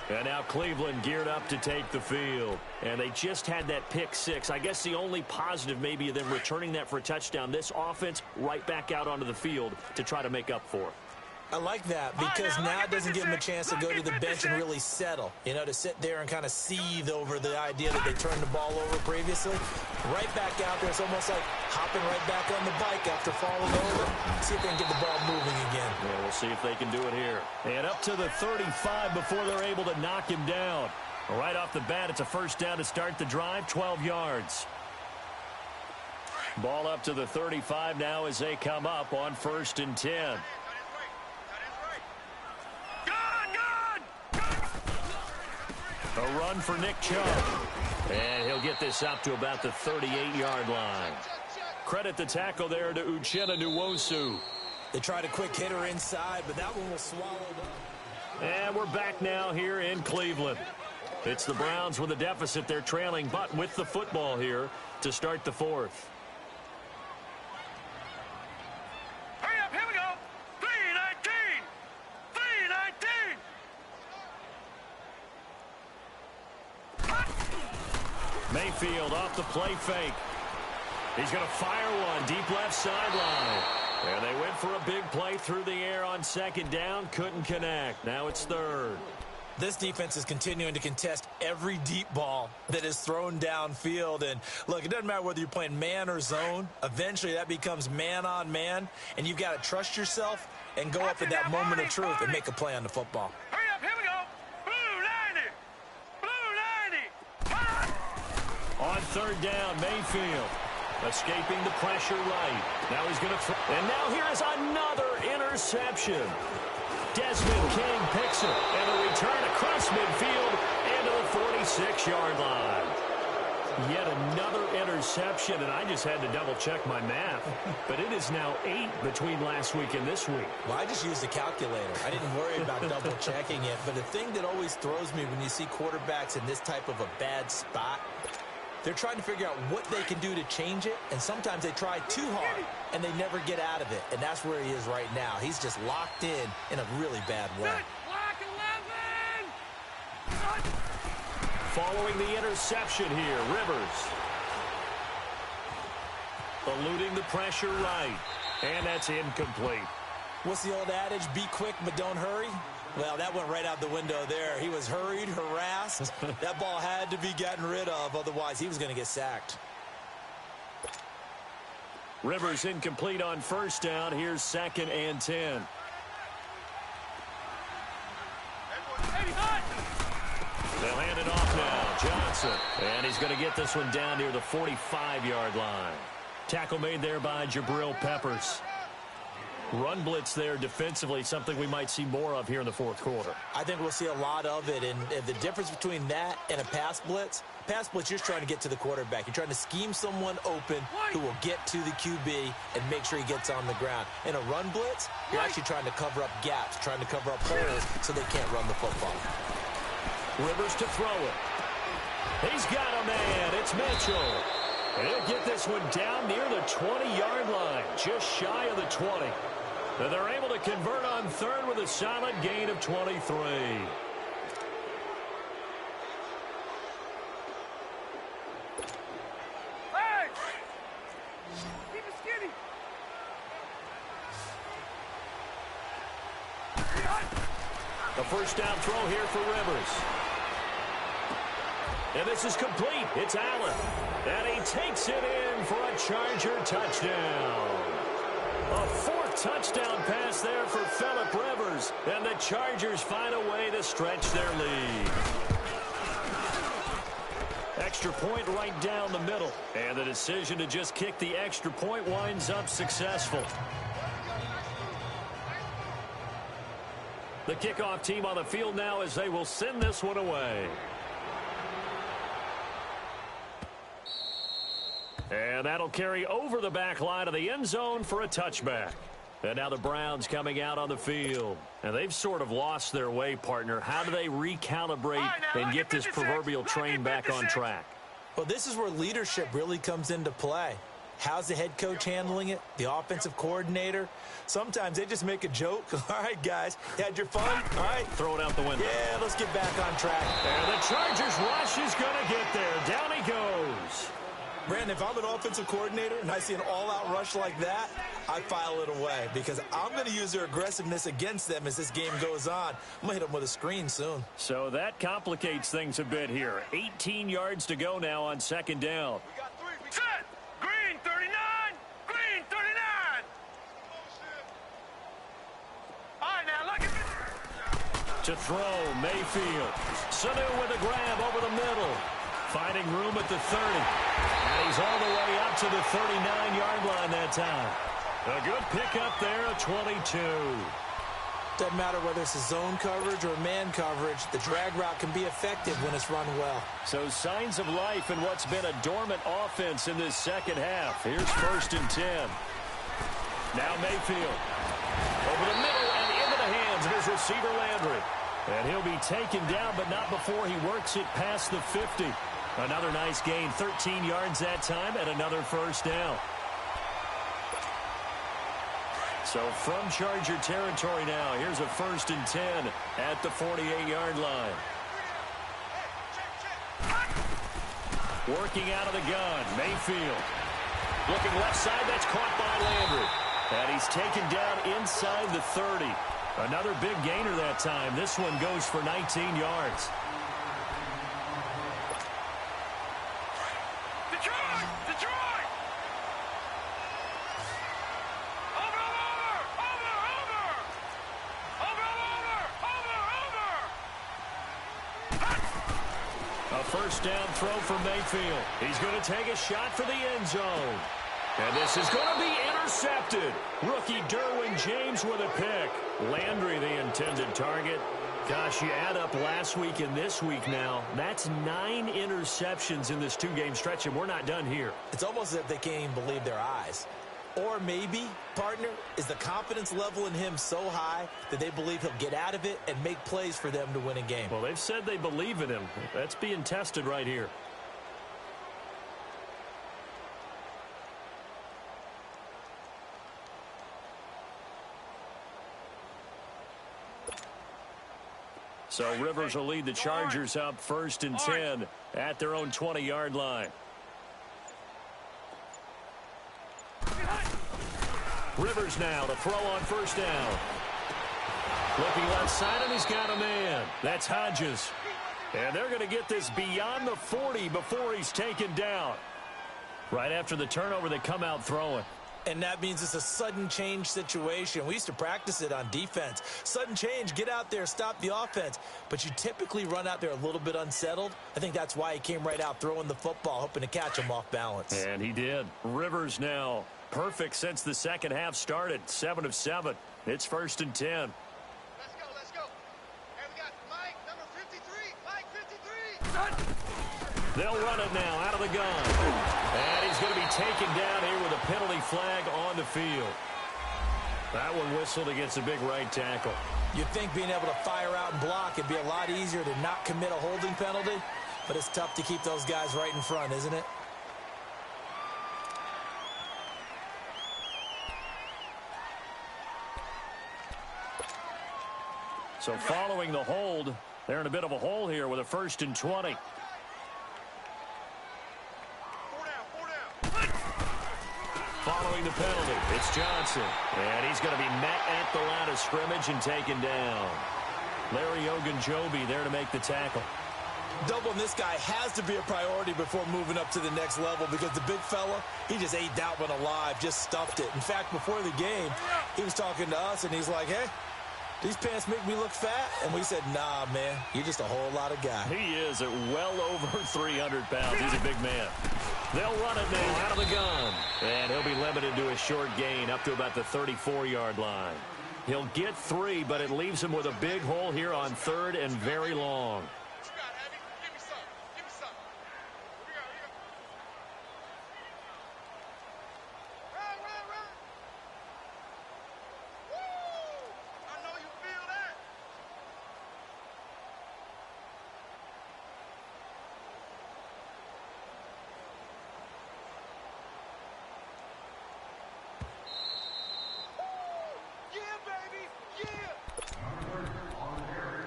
And now Cleveland geared up to take the field. And they just had that pick 6. I guess the only positive maybe of them returning that for a touchdown. This offense right back out onto the field to try to make up for it. I like that because now it doesn't give them a chance to go to the bench and really settle. You know, to sit there and kind of seethe over the idea that they turned the ball over previously. Right back out there. It's almost like hopping right back on the bike after falling over. See if they can get the ball moving again. Yeah, we'll see if they can do it here. And up to the 35 before they're able to knock him down. Right off the bat, it's a first down to start the drive, 12 yards. Ball up to the 35 now as they come up on 1st and 10. A run for Nick Chubb. And he'll get this up to about the 38-yard line. Credit the tackle there to Uchenna Nwosu. They tried a quick hitter inside, but that one was swallowed up. And we're back now here in Cleveland. It's the Browns with a deficit. They're trailing, but with the football here to start the 4th. Hurry up, here we go. 3:19. 3:19. Mayfield off the play fake. He's going to fire one deep left sideline. And they went for a big play through the air on 2nd down. Couldn't connect. Now it's 3rd. This defense is continuing to contest every deep ball that is thrown downfield. And, look, it doesn't matter whether you're playing man or zone. Eventually that becomes man on man. And you've got to trust yourself and go up at that moment of truth and make a play on the football. Hurry up, here we go. Blue 90. Blue 90. On 3rd down, Mayfield escaping the pressure right. Now he's going to throw. And now here is another interception. Desmond King picks it. And a return across midfield into the 46-yard line. Yet another interception, and I just had to double-check my math. But it is now 8 between last week and this week. Well, I just used a calculator. I didn't worry about double-checking it. But the thing that always throws me when you see quarterbacks in this type of a bad spot, they're trying to figure out what they can do to change it, and sometimes they try too hard, and they never get out of it. And that's where he is right now. He's just locked in a really bad way. Block 11. Following the interception here, Rivers. Eluding the pressure right. And that's incomplete. What's the old adage? Be quick, but don't hurry. Well, that went right out the window there. He was hurried, harassed. That ball had to be gotten rid of. Otherwise, he was going to get sacked. Rivers incomplete on first down. Here's 2nd and 10. They'll hand it off now. Johnson. And he's going to get this one down near the 45-yard line. Tackle made there by Jabril Peppers. Run blitz there defensively, something we might see more of here in the fourth quarter. I think we'll see a lot of it, and the difference between that and a pass blitz, you're just trying to get to the quarterback. You're trying to scheme someone open who will get to the QB and make sure he gets on the ground. In a run blitz, you're actually trying to cover up gaps, trying to cover up holes so they can't run the football. Rivers to throw it. He's got a man. It's Mitchell. He'll get this one down near the 20-yard line, just shy of the 20. And they're able to convert on third with a solid gain of 23. Hey! Keep it skinny. A first down throw here for Rivers. And this is complete. It's Allen. And he takes it in for a Charger touchdown. A 4th touchdown pass there for Phillip Rivers. And the Chargers find a way to stretch their lead. Extra point right down the middle. And the decision to just kick the extra point winds up successful. The kickoff team on the field now as they will send this one away. And that'll carry over the back line of the end zone for a touchback. And now the Browns coming out on the field. And they've sort of lost their way, partner. How do they recalibrate and get this proverbial train back on track? Well, this is where leadership really comes into play. How's the head coach handling it? The offensive coordinator? Sometimes they just make a joke. All right, guys, you had your fun? All right. Throw it out the window. Yeah, let's get back on track. And the Chargers rush is going to get there. Down he goes. Brandon, if I'm an offensive coordinator and I see an all-out rush like that, I file it away because I'm going to use their aggressiveness against them as this game goes on. I'm going to hit them with a screen soon. So that complicates things a bit here. 18 yards to go now on 2nd down. Set! Green 39! Green 39! All right, now look at this. To throw, Mayfield. Sanu with a grab over the middle. Finding room at the 30. And he's all the way up to the 39-yard line that time. A good pickup there, a 22. Doesn't matter whether it's a zone coverage or man coverage, the drag route can be effective when it's run well. So signs of life in what's been a dormant offense in this second half. Here's 1st and 10. Now Mayfield. Over the middle and into the hands of his receiver Landry. And he'll be taken down, but not before he works it past the 50. Another nice gain, 13 yards that time, and another first down. So from Charger territory now, here's a 1st and 10 at the 48-yard line. Working out of the gun, Mayfield. Looking left side, that's caught by Landry. And he's taken down inside the 30. Another big gainer that time. This one goes for 19 yards. Detroit! Detroit! Over! A first down throw for Mayfield. He's going to take a shot for the end zone. And this is going to be intercepted. Rookie Derwin James with a pick. Landry the intended target. Gosh, you add up last week and this week now. That's 9 interceptions in this 2-game stretch, and we're not done here. It's almost as if they can't even believe their eyes. Or maybe, partner, is the confidence level in him so high that they believe he'll get out of it and make plays for them to win a game. Well, they've said they believe in him. That's being tested right here. So Rivers will lead the Chargers up 1st and 10 at their own 20-yard line. Rivers now to throw on 1st down. Looking left side, and he's got a man. That's Hodges. And they're going to get this beyond the 40 before he's taken down. Right after the turnover, they come out throwing. And that means it's a sudden change situation. We used to practice it on defense. Sudden change, get out there, stop the offense. But you typically run out there a little bit unsettled. I think that's why he came right out throwing the football, hoping to catch him off balance. And he did. Rivers now perfect since the second half started. 7 of 7. It's 1st and 10. Let's go. And we got Mike, number 53. Mike, 53. They'll run it now out of the gun. And he's going to be taken down here with a penalty flag on the field. That one whistled against a big right tackle. You'd think being able to fire out and block would be a lot easier to not commit a holding penalty, but it's tough to keep those guys right in front, isn't it? So following the hold, they're in a bit of a hole here with a 1st and 20. Following the penalty, it's Johnson. And he's going to be met at the line of scrimmage and taken down. Larry Ogunjobi there to make the tackle. Doubling this guy has to be a priority before moving up to the next level because the big fella, he just ate that one alive, just stuffed it. In fact, before the game, he was talking to us, and he's like, hey, these pants make me look fat? And we said, nah, man, you're just a whole lot of guy. He is at well over 300 pounds. He's a big man. They'll run it now out of the gun. And he'll be limited to a short gain up to about the 34-yard line. He'll get 3, but it leaves him with a big hole here on 3rd and very long.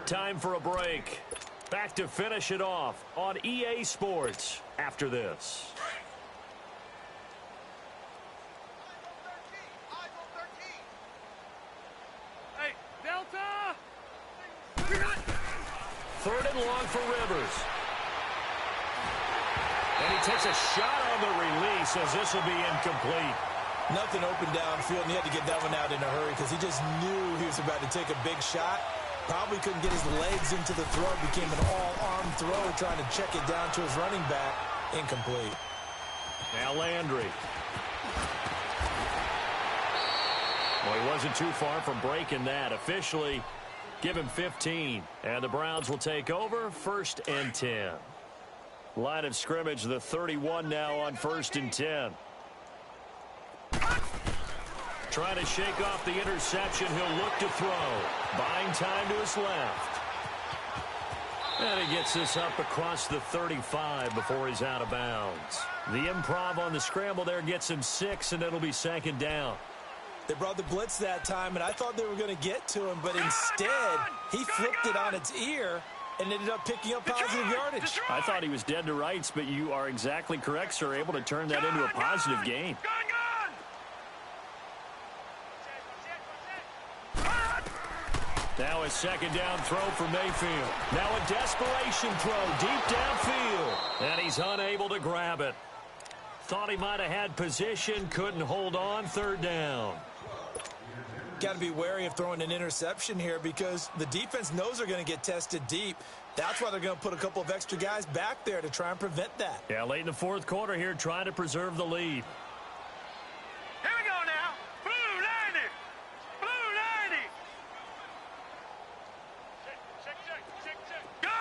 Time for a break. Back to finish it off on EA Sports after this. Hey, Delta! 3rd and long for Rivers. And he takes a shot on the release as this will be incomplete. Nothing open downfield, and he had to get that one out in a hurry because he just knew he was about to take a big shot. Probably couldn't get his legs into the throw. Became an all-arm throw trying to check it down to his running back. Incomplete. Now Landry. Well, he wasn't too far from breaking that. Officially, give him 15. And the Browns will take over 1st and 10. Line of scrimmage, the 31 now on 1st and 10. Trying to shake off the interception. He'll look to throw. Buying time to his left. And he gets this up across the 35 before he's out of bounds. The improv on the scramble there gets him 6, and it'll be 2nd down. They brought the blitz that time, and I thought they were going to get to him, but instead he flipped it on its ear and ended up picking up positive yardage. I thought he was dead to rights, but you are exactly correct, sir. Able to turn that into a positive gain. Now a 2nd down throw for Mayfield. Now a desperation throw deep downfield. And he's unable to grab it. Thought he might have had position, couldn't hold on. 3rd down. Got to be wary of throwing an interception here because the defense knows they're going to get tested deep. That's why they're going to put a couple of extra guys back there to try and prevent that. Yeah, late in the 4th quarter here, trying to preserve the lead. Here we go now. Blue 90. Blue 90. Check. Gun.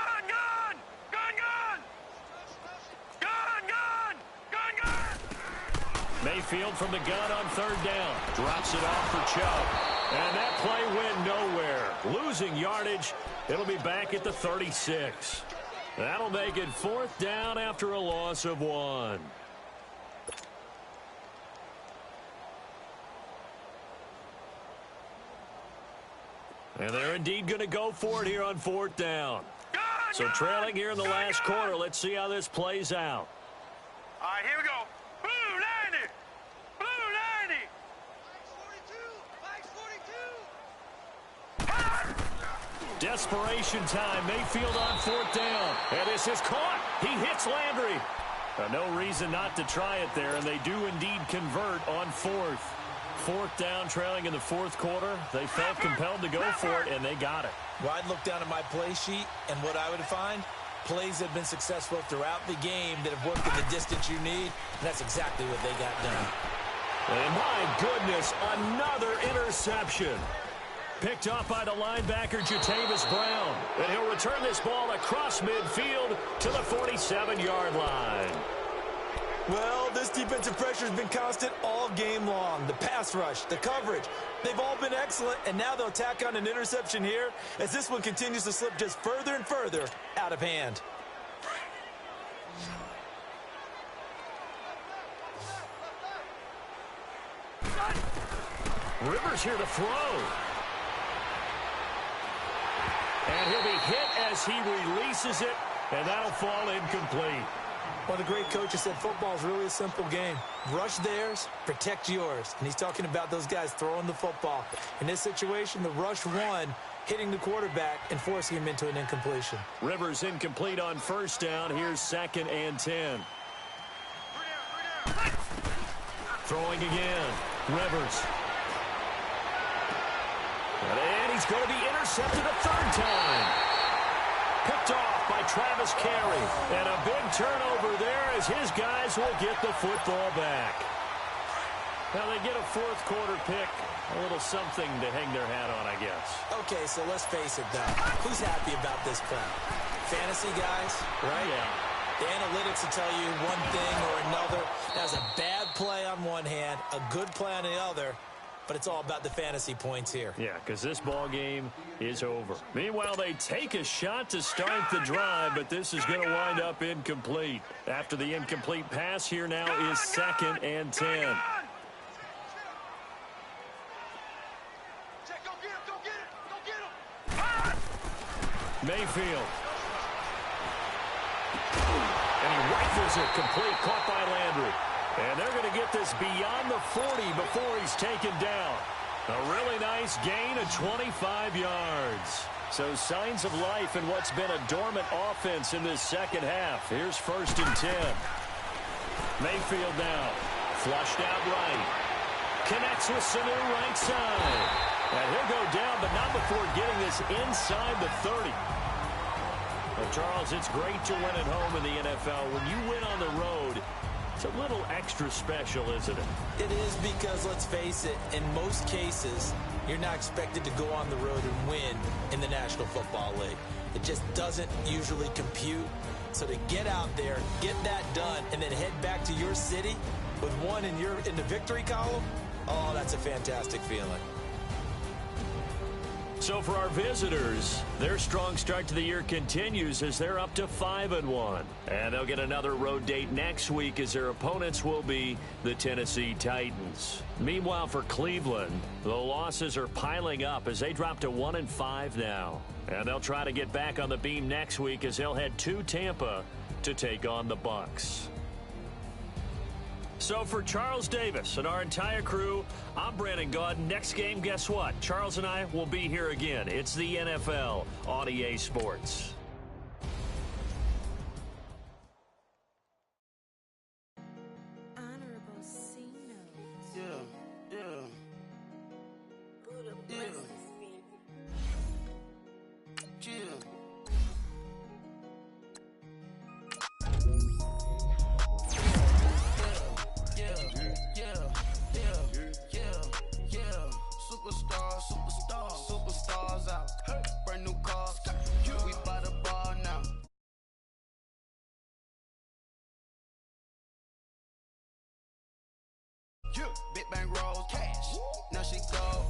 Mayfield from the gun on 3rd down. Drops it off for Chubb. And that play went nowhere. Losing yardage. It'll be back at the 36. That'll make it 4th down after a loss of 1. And they're indeed going to go for it here on 4th down. So trailing here in the last quarter. Let's see how this plays out. All right, here we go. Blue 90. Blue 90. Mike's 42. Desperation time. Mayfield on 4th down. And this is caught. He hits Landry. No reason not to try it there, and they do indeed convert on 4th. 4th down, trailing in the 4th quarter. They felt compelled to go for it, and they got it. Well, I'd look down at my play sheet, and what I would find, plays that have been successful throughout the game that have worked at the distance you need, and that's exactly what they got done. And my goodness, another interception. Picked off by the linebacker, Jatavis Brown. And he'll return this ball across midfield to the 47-yard line. Well, this defensive pressure has been constant all game long. The pass rush, the coverage, they've all been excellent, and now they'll tack on an interception here as this one continues to slip just further and further out of hand. Rivers here to throw. And he'll be hit as he releases it, and that'll fall incomplete. Well, the great coach has said football is really a simple game. Rush theirs, protect yours. And he's talking about those guys throwing the football. In this situation, the rush one, hitting the quarterback and forcing him into an incompletion. Rivers incomplete on 1st down. Here's 2nd and 10. Throwing again. Rivers. And he's going to be intercepted a 3rd time. Picked off by Travis Carey. And a big turnover there as his guys will get the football back. Now they get a 4th quarter pick. A little something to hang their hat on, I guess. Okay, so let's face it, though. Who's happy about this play? Fantasy guys, right? Yeah. The analytics will tell you one thing or another. That was a bad play on one hand, a good play on the other. But it's all about the fantasy points here. Yeah, because this ball game is over. Meanwhile, they take a shot to start the drive, but this is going to wind up incomplete. After the incomplete pass, here now is 2nd and 10. Check, go get him, go get him, go get him. Mayfield. And he rifles it complete, caught by Landry. And they're going to get this beyond the 40 before he's taken down. A really nice gain of 25 yards. So signs of life in what's been a dormant offense in this 2nd half. Here's 1st and 10. Mayfield now. Flushed out right. Connects with Sanu right side. And he'll go down, but not before getting this inside the 30. Well, Charles, it's great to win at home in the NFL. When you win on the road, it's a little extra special, isn't it? It is because, let's face it, in most cases, you're not expected to go on the road and win in the National Football League. It just doesn't usually compute. So to get out there, get that done, and then head back to your city with one in the victory column, oh, that's a fantastic feeling. So for our visitors, their strong start to the year continues as they're up to 5-1. And they'll get another road date next week as their opponents will be the Tennessee Titans. Meanwhile, for Cleveland, the losses are piling up as they drop to 1-5 now. And they'll try to get back on the beam next week as they'll head to Tampa to take on the Bucs. So for Charles Davis and our entire crew, I'm Brandon Gaud. Next game, guess what? Charles and I will be here again. It's the NFL on EA Sports. Superstars out. Brand new cars. We buy the ball now. Big bang rolls, cash. Now she go,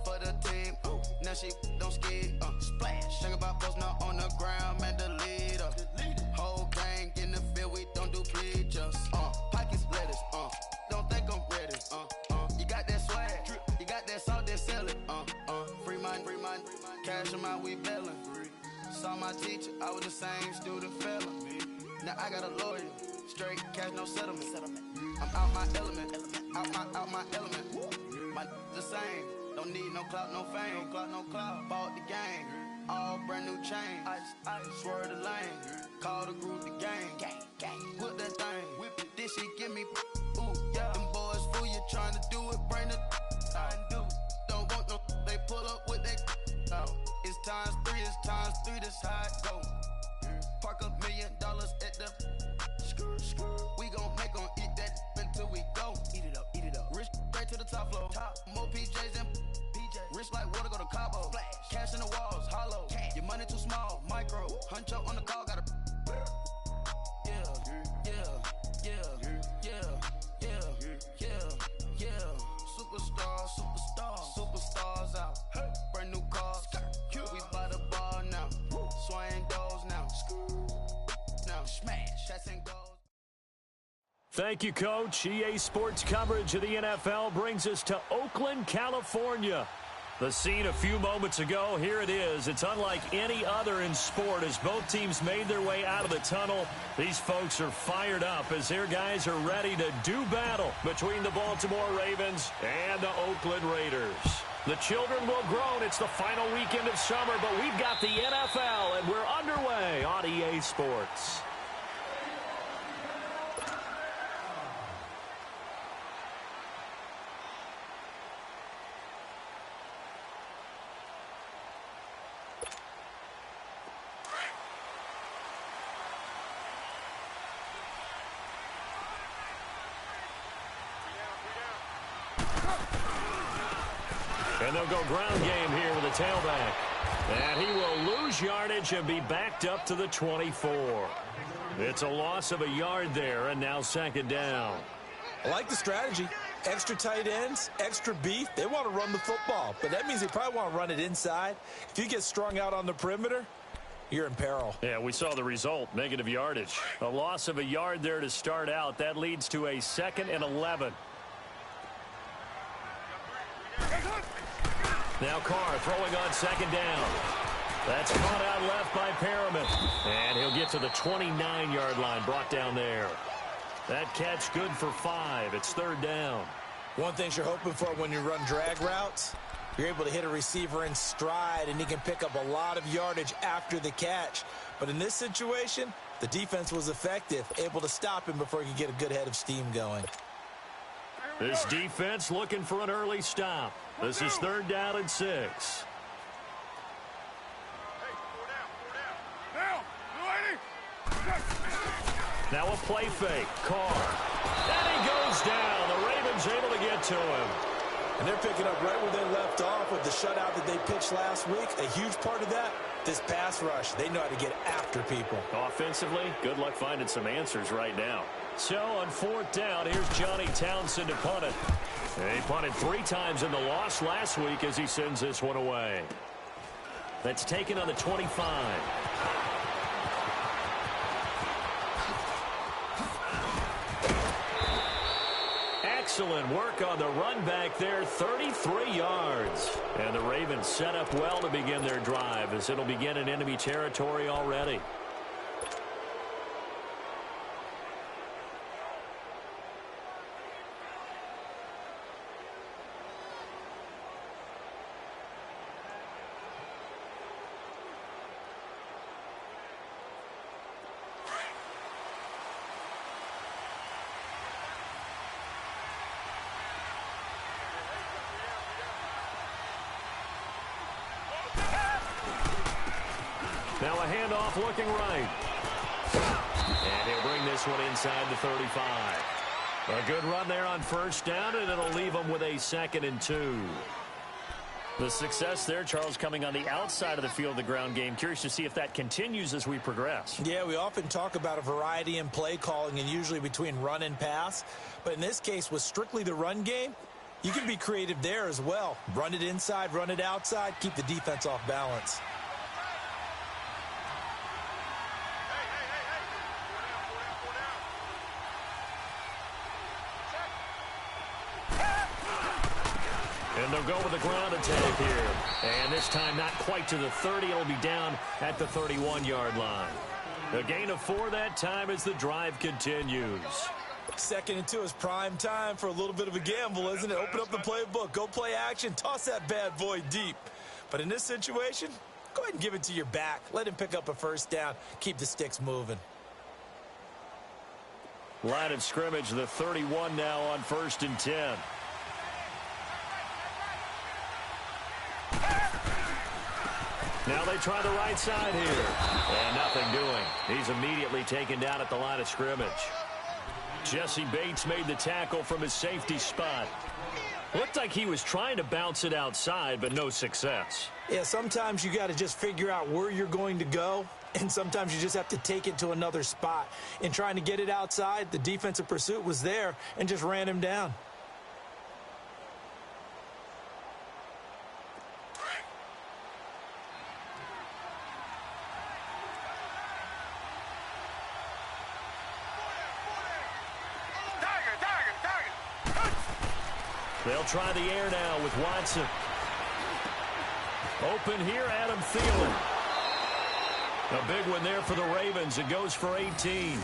for the team. Now she don't skid, splash. Think about post now on the ground, man, the leader. Whole gang in the field, we don't do bleachers. Pockets lettuce, don't think I'm ready. You got that swag, you got that salt, that sell it. Free mind, free mind. Cash them out, we bellin'. Saw my teacher, I was the same student fella. Now I got a lawyer, straight cash, no settlement. I'm out my element, out my element. My the same, don't need no clout, no fame. Bought the game, all brand new chain. I swerve the lane, call the group the gang. Whip that thing, whip it, this shit give me. Ooh, yeah. Them boys fool you, trying to do it, bring the. Don't want no, they pull up with they. It's times three, this how it go. Park $1 million at the. We gon' make 'em eat that until we go. Eat it up. Rich straight to the top floor. More PJs and PJs. Rich like water, go to Cabo. Splash. Cash in the walls, hollow. Cash. Your money too small, micro. Huncho on the call, gotta. Superstars out. Brand new cars. We by the ball now. Swing doors now. Smash. Shots and goals. Thank you, Coach. EA Sports coverage of the NFL brings us to Oakland, California. The scene a few moments ago, here it is. It's unlike any other in sport as both teams made their way out of the tunnel. These folks are fired up as their guys are ready to do battle between the Baltimore Ravens and the Oakland Raiders. The children will groan. It's the final weekend of summer, but we've got the NFL, and we're underway on EA Sports. And they'll go ground game here with a tailback. And he will lose yardage and be backed up to the 24. It's a loss of a yard there, and now second down. I like the strategy. Extra tight ends, extra beef. They want to run the football, but that means they probably want to run it inside. If you get strung out on the perimeter, you're in peril. Yeah, we saw the result, negative yardage. A loss of a yard there to start out. That leads to a 2nd and 11. Now Carr throwing on second down. That's caught out left by Perriman. And he'll get to the 29-yard line, brought down there. That catch good for 5. It's third down. One thing you're hoping for when you run drag routes, you're able to hit a receiver in stride, and he can pick up a lot of yardage after the catch. But in this situation, the defense was effective, able to stop him before he could get a good head of steam going. This defense looking for an early stop. This is third down and 6. Now a play fake. Carr. And he goes down. The Ravens able to get to him. And they're picking up right where they left off with the shutout that they pitched last week. A huge part of that, this pass rush. They know how to get after people. Offensively, good luck finding some answers right now. So on fourth down, here's Johnny Townsend to punt it. And he punted 3 times in the loss last week as he sends this one away. That's taken on the 25. Excellent work on the run back there, 33 yards. And the Ravens set up well to begin their drive as it'll begin in enemy territory already. Now a handoff looking right. And he'll bring this one inside the 35. A good run there on first down, and it'll leave him with a 2nd and 2. The success there, Charles, coming on the outside of the field of the ground game. Curious to see if that continues as we progress. Yeah, we often talk about a variety in play calling and usually between run and pass. But in this case, with strictly the run game, you can be creative there as well. Run it inside, run it outside, keep the defense off balance. And they'll go with the ground attack here. And this time not quite to the 30. It'll be down at the 31-yard line. A gain of 4 that time as the drive continues. 2nd and 2 is prime time for a little bit of a gamble, isn't it? Open up the playbook, go play action, toss that bad boy deep. But in this situation, go ahead and give it to your back. Let him pick up a first down. Keep the sticks moving. Line of scrimmage, the 31 now on 1st and 10. Now they try the right side here. And nothing doing. He's immediately taken down at the line of scrimmage. Jesse Bates made the tackle from his safety spot. Looked like he was trying to bounce it outside, but no success. Yeah, sometimes you got to just figure out where you're going to go, and sometimes you just have to take it to another spot. In trying to get it outside, the defensive pursuit was there and just ran him down. They'll try the air now with Watson. Open here, Adam Thielen. A big one there for the Ravens. It goes for 18.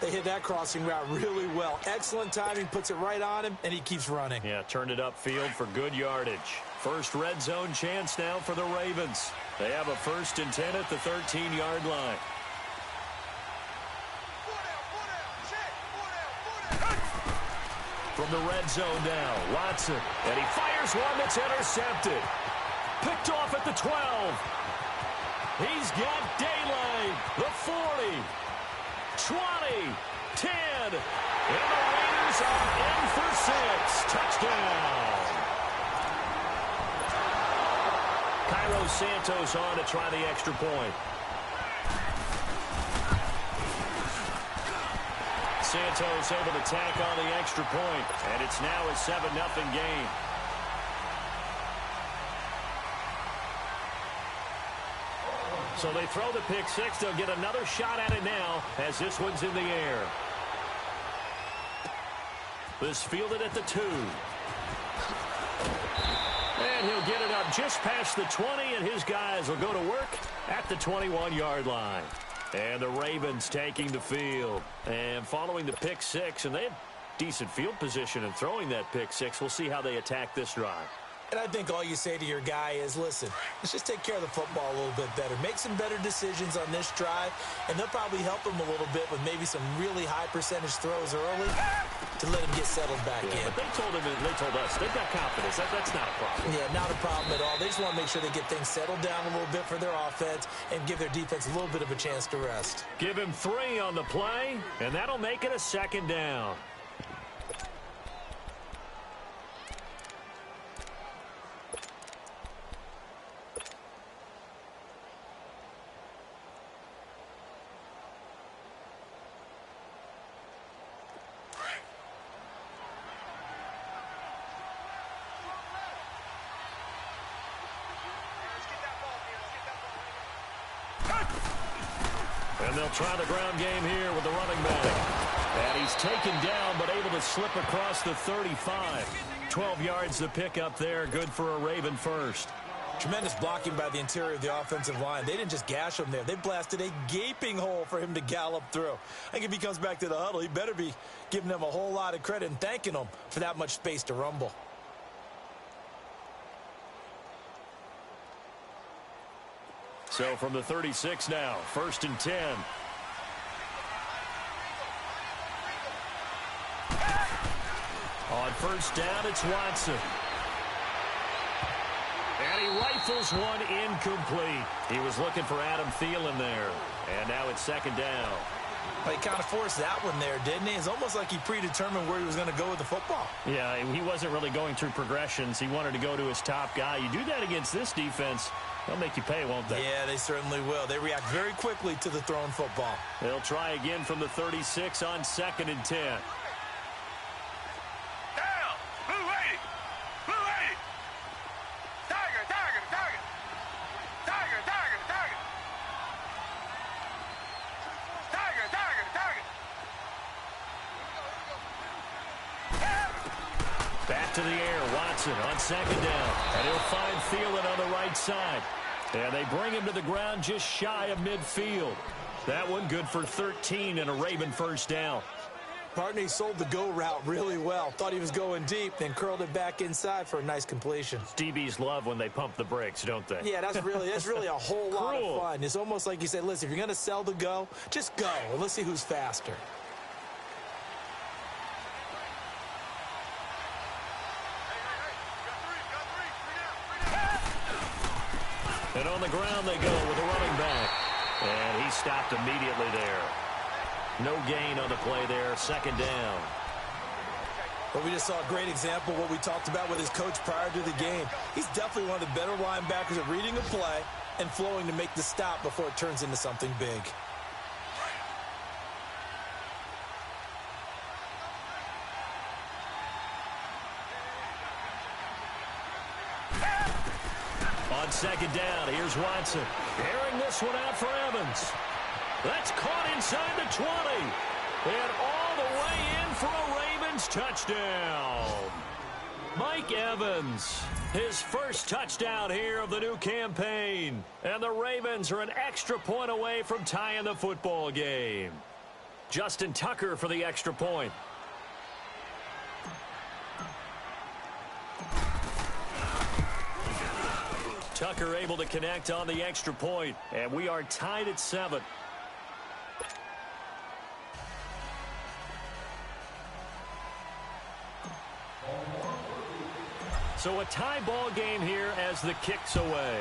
They hit that crossing route really well. Excellent timing, puts it right on him, and he keeps running. Yeah, turned it upfield for good yardage. First red zone chance now for the Ravens. They have a 1st and 10 at the 13-yard line. From the red zone now, Watson. And he fires one that's intercepted. Picked off at the 12. He's got daylight. The 40. 20. 10. And the Raiders are in for 6. Touchdown. Cairo Santos on to try the extra point. Santos able to tack on the extra point, and it's now a 7-0 game. So they throw the pick six. They'll get another shot at it now as this one's in the air. This fielded at the 2. And he'll get it up just past the 20, and his guys will go to work at the 21-yard line. And the Ravens taking the field. And following the pick six, and they have decent field position in throwing that pick six. We'll see how they attack this drive. And I think all you say to your guy is, listen, let's just take care of the football a little bit better. Make some better decisions on this drive, and they'll probably help him a little bit with maybe some really high percentage throws early to let him get settled back in. But they told us, they've got confidence. That's not a problem. Yeah, not a problem at all. They just want to make sure they get things settled down a little bit for their offense and give their defense a little bit of a chance to rest. Give him 3 on the play, and that'll make it a 2nd down. And they'll try the ground game here with the running back. And he's taken down, but able to slip across the 35. 12 yards to pick up there. Good for a Raven first. Tremendous blocking by the interior of the offensive line. They didn't just gash him there. They blasted a gaping hole for him to gallop through. I think if he comes back to the huddle, he better be giving them a whole lot of credit and thanking them for that much space to rumble. So from the 36 now, 1st and 10. On 1st down, it's Watson. And he rifles one incomplete. He was looking for Adam Thielen there. And now it's 2nd down. Well, he kind of forced that one there, didn't he? It's almost like he predetermined where he was going to go with the football. Yeah, he wasn't really going through progressions. He wanted to go to his top guy. You do that against this defense, they'll make you pay, won't they? Yeah, they certainly will. They react very quickly to the thrown football. They'll try again from the 36 on 2nd and 10. Watson on second down. And he'll find Thielen on the right side. And they bring him to the ground just shy of midfield. That one good for 13 and a Raven first down. Partner, he sold the go route really well. Thought he was going deep, then curled it back inside for a nice completion. DBs love when they pump the brakes, don't they? Yeah, that's really a whole lot of fun. It's almost like you say, listen, if you're going to sell the go, just go, and let's see who's faster. And on the ground they go with a running back. And he stopped immediately there. No gain on the play there, second down. But we just saw a great example of what we talked about with his coach prior to the game. He's definitely one of the better linebackers at reading a play and flowing to make the stop before it turns into something big. On second down, here's Watson. Airing this one out for Evans. That's caught inside the 20. And all the way in for a Ravens touchdown. Mike Evans, his first touchdown here of the new campaign. And the Ravens are an extra point away from tying the football game. Justin Tucker for the extra point. Tucker able to connect on the extra point, and we are tied at 7. So a tie ball game here as the kick's away.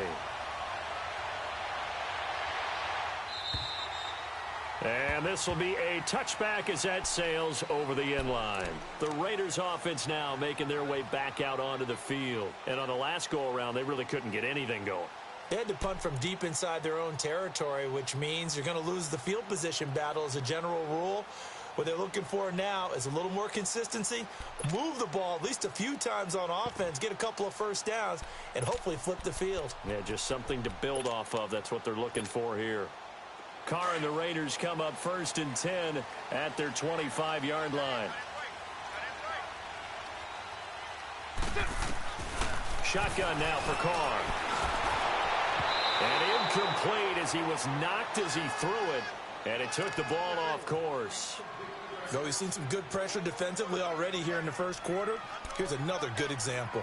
And this will be a touchback as that sails over the end line. The Raiders offense now making their way back out onto the field. And on the last go-around, they really couldn't get anything going. They had to punt from deep inside their own territory, which means you're going to lose the field position battle as a general rule. What they're looking for now is a little more consistency, move the ball at least a few times on offense, get a couple of first downs, and hopefully flip the field. Yeah, just something to build off of. That's what they're looking for here. Carr and the Raiders come up 1st and 10 at their 25-yard line. Shotgun now for Carr. And incomplete as he was knocked as he threw it. And it took the ball off course. Though we've seen some good pressure defensively already here in the first quarter, here's another good example.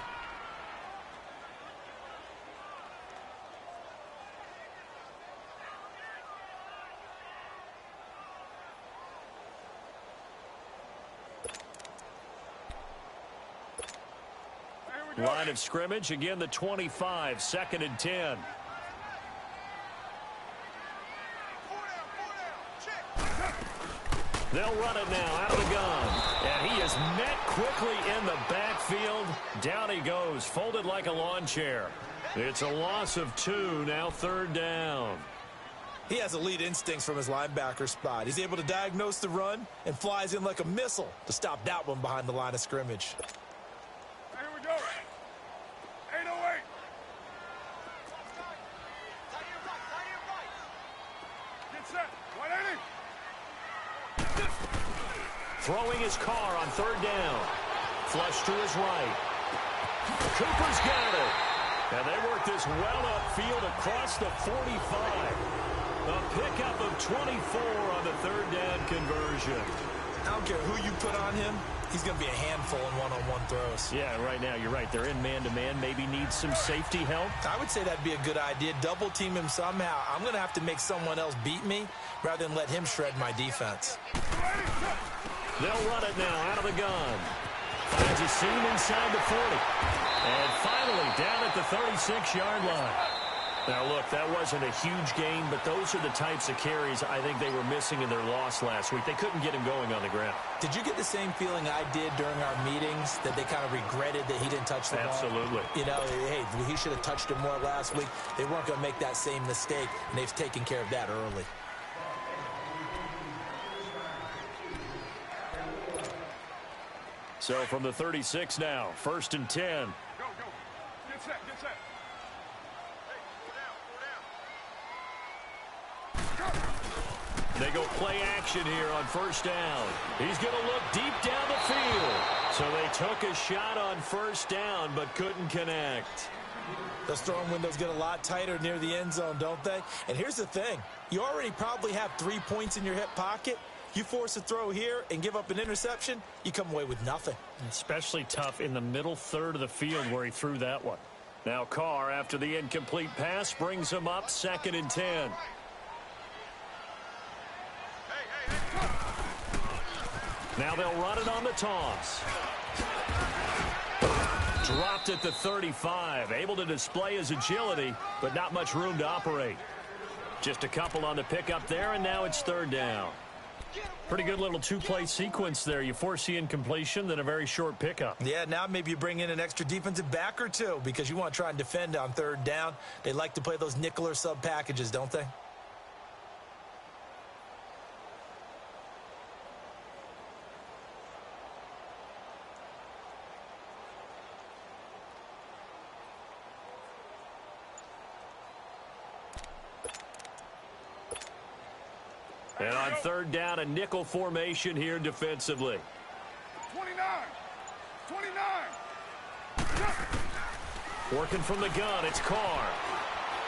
Line of scrimmage, again the 25, 2nd and 10. They'll run it now out of the gun. And he is met quickly in the backfield. Down he goes, folded like a lawn chair. It's a loss of 2, now 3rd down. He has elite instincts from his linebacker spot. He's able to diagnose the run and flies in like a missile to stop that one behind the line of scrimmage. Here we go. 808. Get set. 180. Throwing his Carr on 3rd down. Flush to his right. Cooper's got it. And they work this well upfield across the 45. A pickup of 24 on the 3rd down conversion. I don't care who you put on him. He's going to be a handful in one-on-one throws. Yeah, right now you're right. They're in man-to-man. Maybe needs some safety help. I would say that'd be a good idea. Double team him somehow. I'm going to have to make someone else beat me rather than let him shred my defense. They'll run it now out of the gun. Finds a seam inside the 40. And finally down at the 36-yard line. Now, look, that wasn't a huge gain, but those are the types of carries I think they were missing in their loss last week. They couldn't get him going on the ground. Did you get the same feeling I did during our meetings, that they kind of regretted that he didn't touch the ball? Absolutely. You know, hey, he should have touched it more last week. They weren't going to make that same mistake, and they've taken care of that early. So from the 36 now, 1st and 10. Go, go. Get set, get set. They go play action here on 1st down. He's going to look deep down the field. So they took a shot on first down, but couldn't connect. Those throwing windows get a lot tighter near the end zone, don't they? And here's the thing. You already probably have 3 points in your hip pocket. You force a throw here and give up an interception, you come away with nothing. Especially tough in the middle third of the field where he threw that one. Now Carr, after the incomplete pass, brings him up 2nd and 10. Now they'll run it on the toss. Dropped at the 35. Able to display his agility, but not much room to operate. Just a couple on the pickup there, and now it's 3rd down. Pretty good little 2-play sequence there. You force the incompletion, then a very short pickup. Yeah, now maybe you bring in an extra defensive back or two because you want to try and defend on 3rd down. They like to play those nickel or sub packages, don't they? And on 3rd down, a nickel formation here defensively. 29. Working from the gun, it's Carr.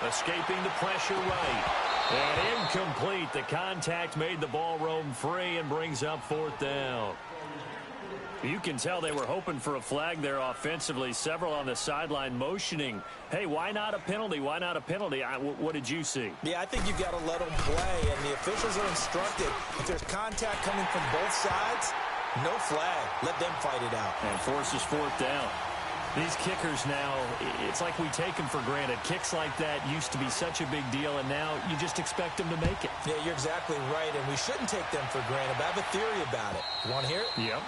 Escaping the pressure right. And incomplete. The contact made the ball roam free and brings up 4th down. You can tell they were hoping for a flag there offensively. Several on the sideline motioning, hey, why not a penalty? Why not a penalty? What did you see? Yeah, I think you've got to let them play, and the officials are instructed. If there's contact coming from both sides, no flag. Let them fight it out. And forces 4th down. These kickers now, it's like we take them for granted. Kicks like that used to be such a big deal, and now you just expect them to make it. Yeah, you're exactly right, and we shouldn't take them for granted. But I have a theory about it. You want to hear it? Yep.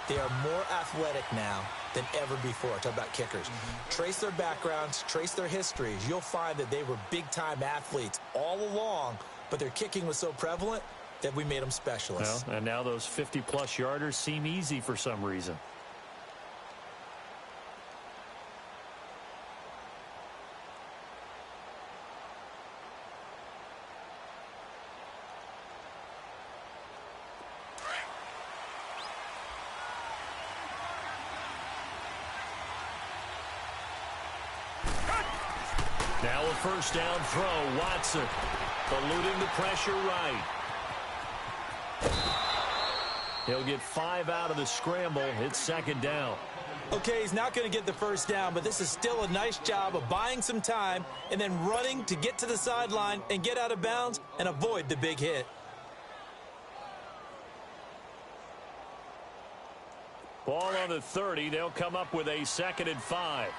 They are more athletic now than ever before. Talk about kickers. Trace their backgrounds, trace their histories. You'll find that they were big-time athletes all along, but their kicking was so prevalent that we made them specialists. Well, and now those 50-plus yarders seem easy for some reason. Now a 1st down throw. Watson eluding the pressure right. He'll get 5 out of the scramble. It's 2nd down. Okay, he's not going to get the 1st down, but this is still a nice job of buying some time and then running to get to the sideline and get out of bounds and avoid the big hit. Ball on the 30. They'll come up with a 2nd and 5.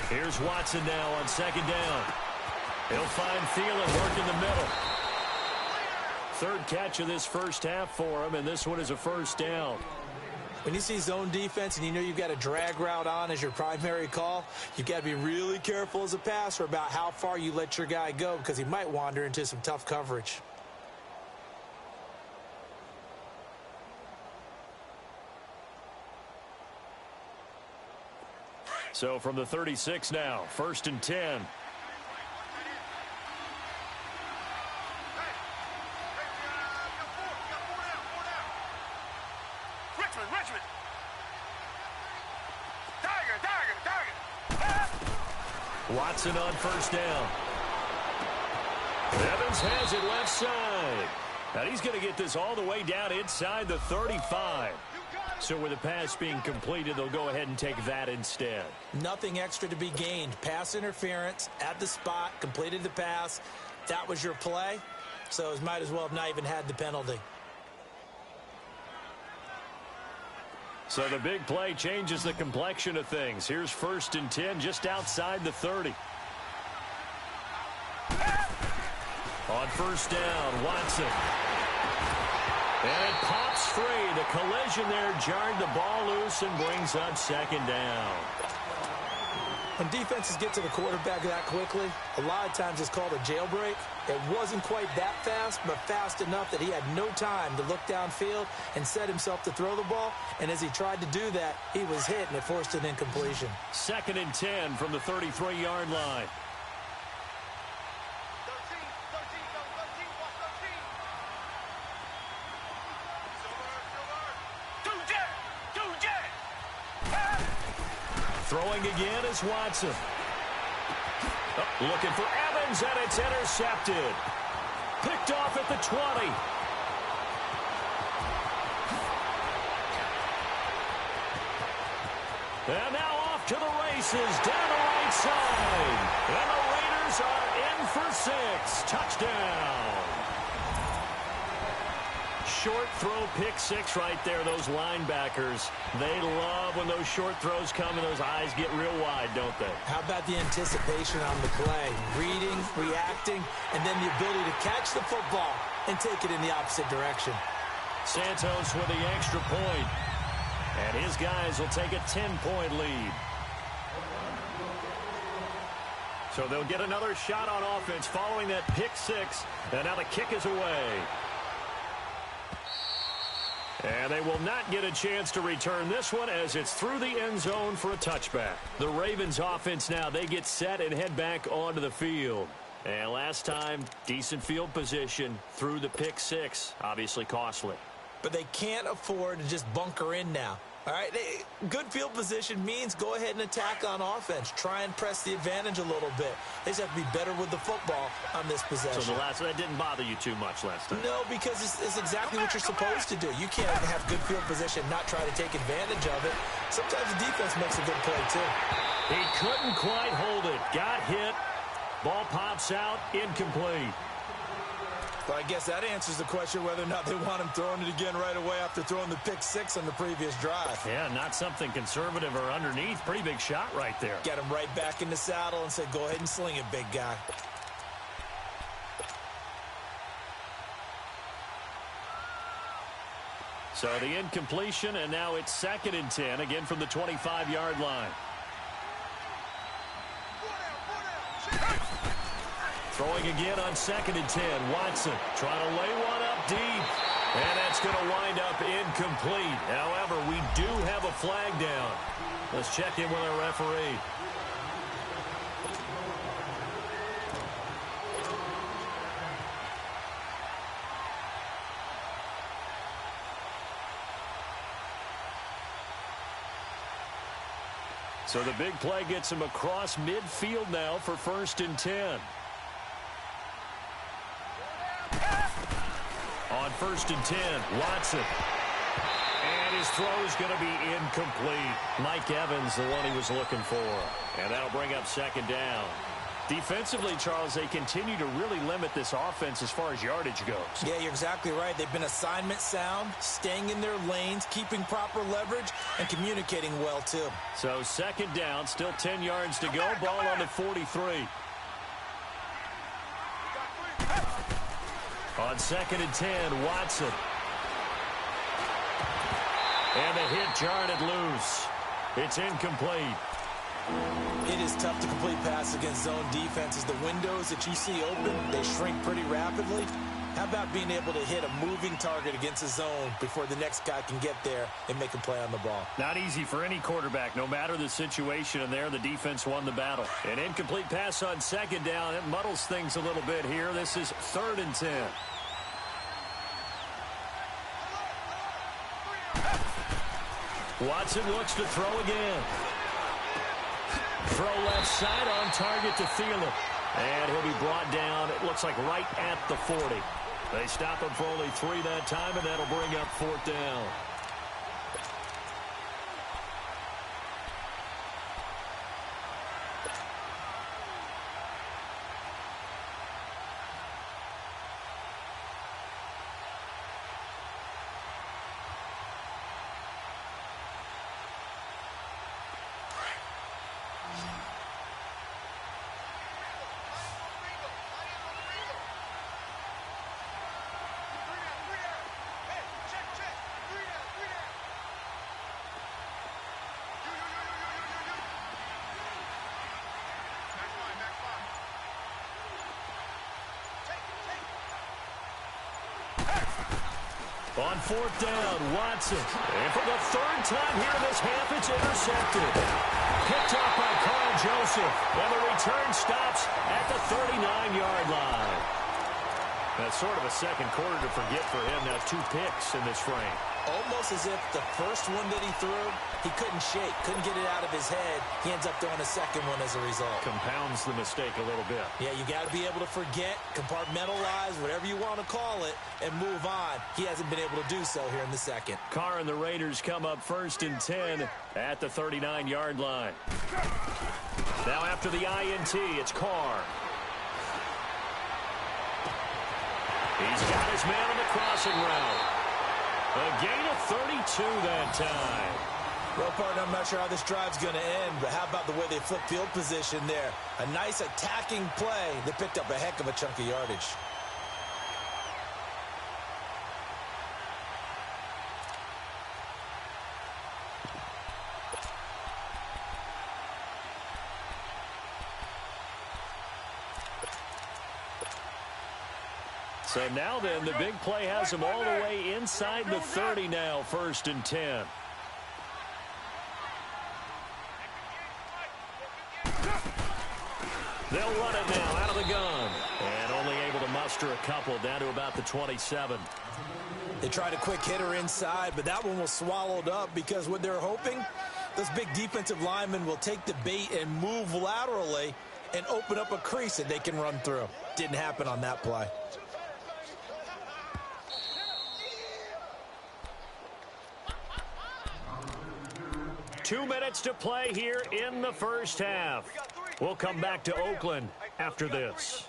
Here's Watson now on 2nd down. He'll find Thielen working the middle. 3rd catch of this first half for him, and this one is a 1st down. When you see zone defense and you know you've got a drag route on as your primary call, you've got to be really careful as a passer about how far you let your guy go because he might wander into some tough coverage. So from the 36 now, 1st and 10. Richmond. Tiger. Watson on 1st down. Evans has it left side. And he's going to get this all the way down inside the 35. So with the pass being completed, they'll go ahead and take that instead. Nothing extra to be gained. Pass interference at the spot, completed the pass. That was your play. So it might as well have not even had the penalty. So the big play changes the complexion of things. Here's 1st and 10 just outside the 30. On 1st down, Watson. And it pops free. The collision there jarred the ball loose and brings up 2nd down. When defenses get to the quarterback that quickly, a lot of times it's called a jailbreak. It wasn't quite that fast, but fast enough that he had no time to look downfield and set himself to throw the ball. And as he tried to do that, he was hit, and it forced an incompletion. 2nd and 10 from the 33-yard line. 13, watch Throwing again is Watson. Looking for Evans, and it's intercepted. Picked off at the 20. And now off to the races, down the right side. And the Raiders are in for 6. Touchdown. Short throw, pick 6 right there. Those linebackers, they love when those short throws come and those eyes get real wide, don't they? How about the anticipation on the play? Reading, reacting, and then the ability to catch the football and take it in the opposite direction. Santos with the extra point. And his guys will take a 10-point lead. So they'll get another shot on offense following that pick 6. And now the kick is away. And they will not get a chance to return this one as it's through the end zone for a touchback. The Ravens offense now, they get set and head back onto the field. And last time, decent field position through the pick 6. Obviously costly. But they can't afford to just bunker in now. All right, good field position means go ahead and attack on offense. Try and press the advantage a little bit. They just have to be better with the football on this possession. So that didn't bother you too much last time? No, because it's exactly what you're supposed to do. You can't have good field position, not try to take advantage of it. Sometimes the defense makes a good play, too. He couldn't quite hold it. Got hit. Ball pops out. Incomplete. Well, I guess that answers the question whether or not they want him throwing it again right away after throwing the pick 6 on the previous drive. Yeah, not something conservative or underneath. Pretty big shot right there. Get him right back in the saddle and say, go ahead and sling it, big guy. So the incompletion, and now it's 2nd and 10, again from the 25-yard line. Throwing again on 2nd and 10. Watson trying to lay one up deep. And that's going to wind up incomplete. However, we do have a flag down. Let's check in with our referee. So the big play gets him across midfield now for 1st and 10. On 1st and 10, Watson. And his throw is going to be incomplete. Mike Evans, the one he was looking for. And that'll bring up 2nd down. Defensively, Charles, they continue to really limit this offense as far as yardage goes. Yeah, you're exactly right. They've been assignment sound, staying in their lanes, keeping proper leverage, and communicating well, too. So 2nd down, still 10 yards to go. Ball on the 43. On 2nd and 10, Watson. And the hit jarred it loose. It's incomplete. It is tough to complete pass against zone defenses. The windows that you see open, they shrink pretty rapidly. How about being able to hit a moving target against a zone before the next guy can get there and make a play on the ball? Not easy for any quarterback, no matter the situation, and there the defense won the battle. An incomplete pass on 2nd down. It muddles things a little bit here. This is 3rd and 10. Watson looks to throw again. Throw left side on target to Thielen. And he'll be brought down, it looks like right at the 40. They stop him for only 3 that time, and that'll bring up 4th down. On 4th down, Watson. And for the 3rd time here in this half, it's intercepted. Picked up by Carl Joseph. And the return stops at the 39-yard line. That's sort of a second quarter to forget for him. Now 2 picks in this frame. Almost as if the first one that he threw, he couldn't shake, couldn't get it out of his head. He ends up throwing a second one as a result. Compounds the mistake a little bit. Yeah, you got to be able to forget, compartmentalize, whatever you want to call it, and move on. He hasn't been able to do so here in the second. Carr and the Raiders come up 1st and 10 at the 39-yard line. Now after the INT, it's Carr. He's got his man on the crossing route. A gain of 32 that time. Well, partner, I'm not sure how this drive's going to end, but how about the way they flip field position there? A nice attacking play that picked up a heck of a chunk of yardage. So now then, the big play has him all the way inside the 30 now, 1st and 10. They'll run it now out of the gun. And only able to muster a couple down to about the 27. They tried a quick hitter inside, but that one was swallowed up because what they're hoping, those big defensive linemen will take the bait and move laterally and open up a crease that they can run through. Didn't happen on that play. 2 minutes to play here in the first half. We'll come back to Oakland after this.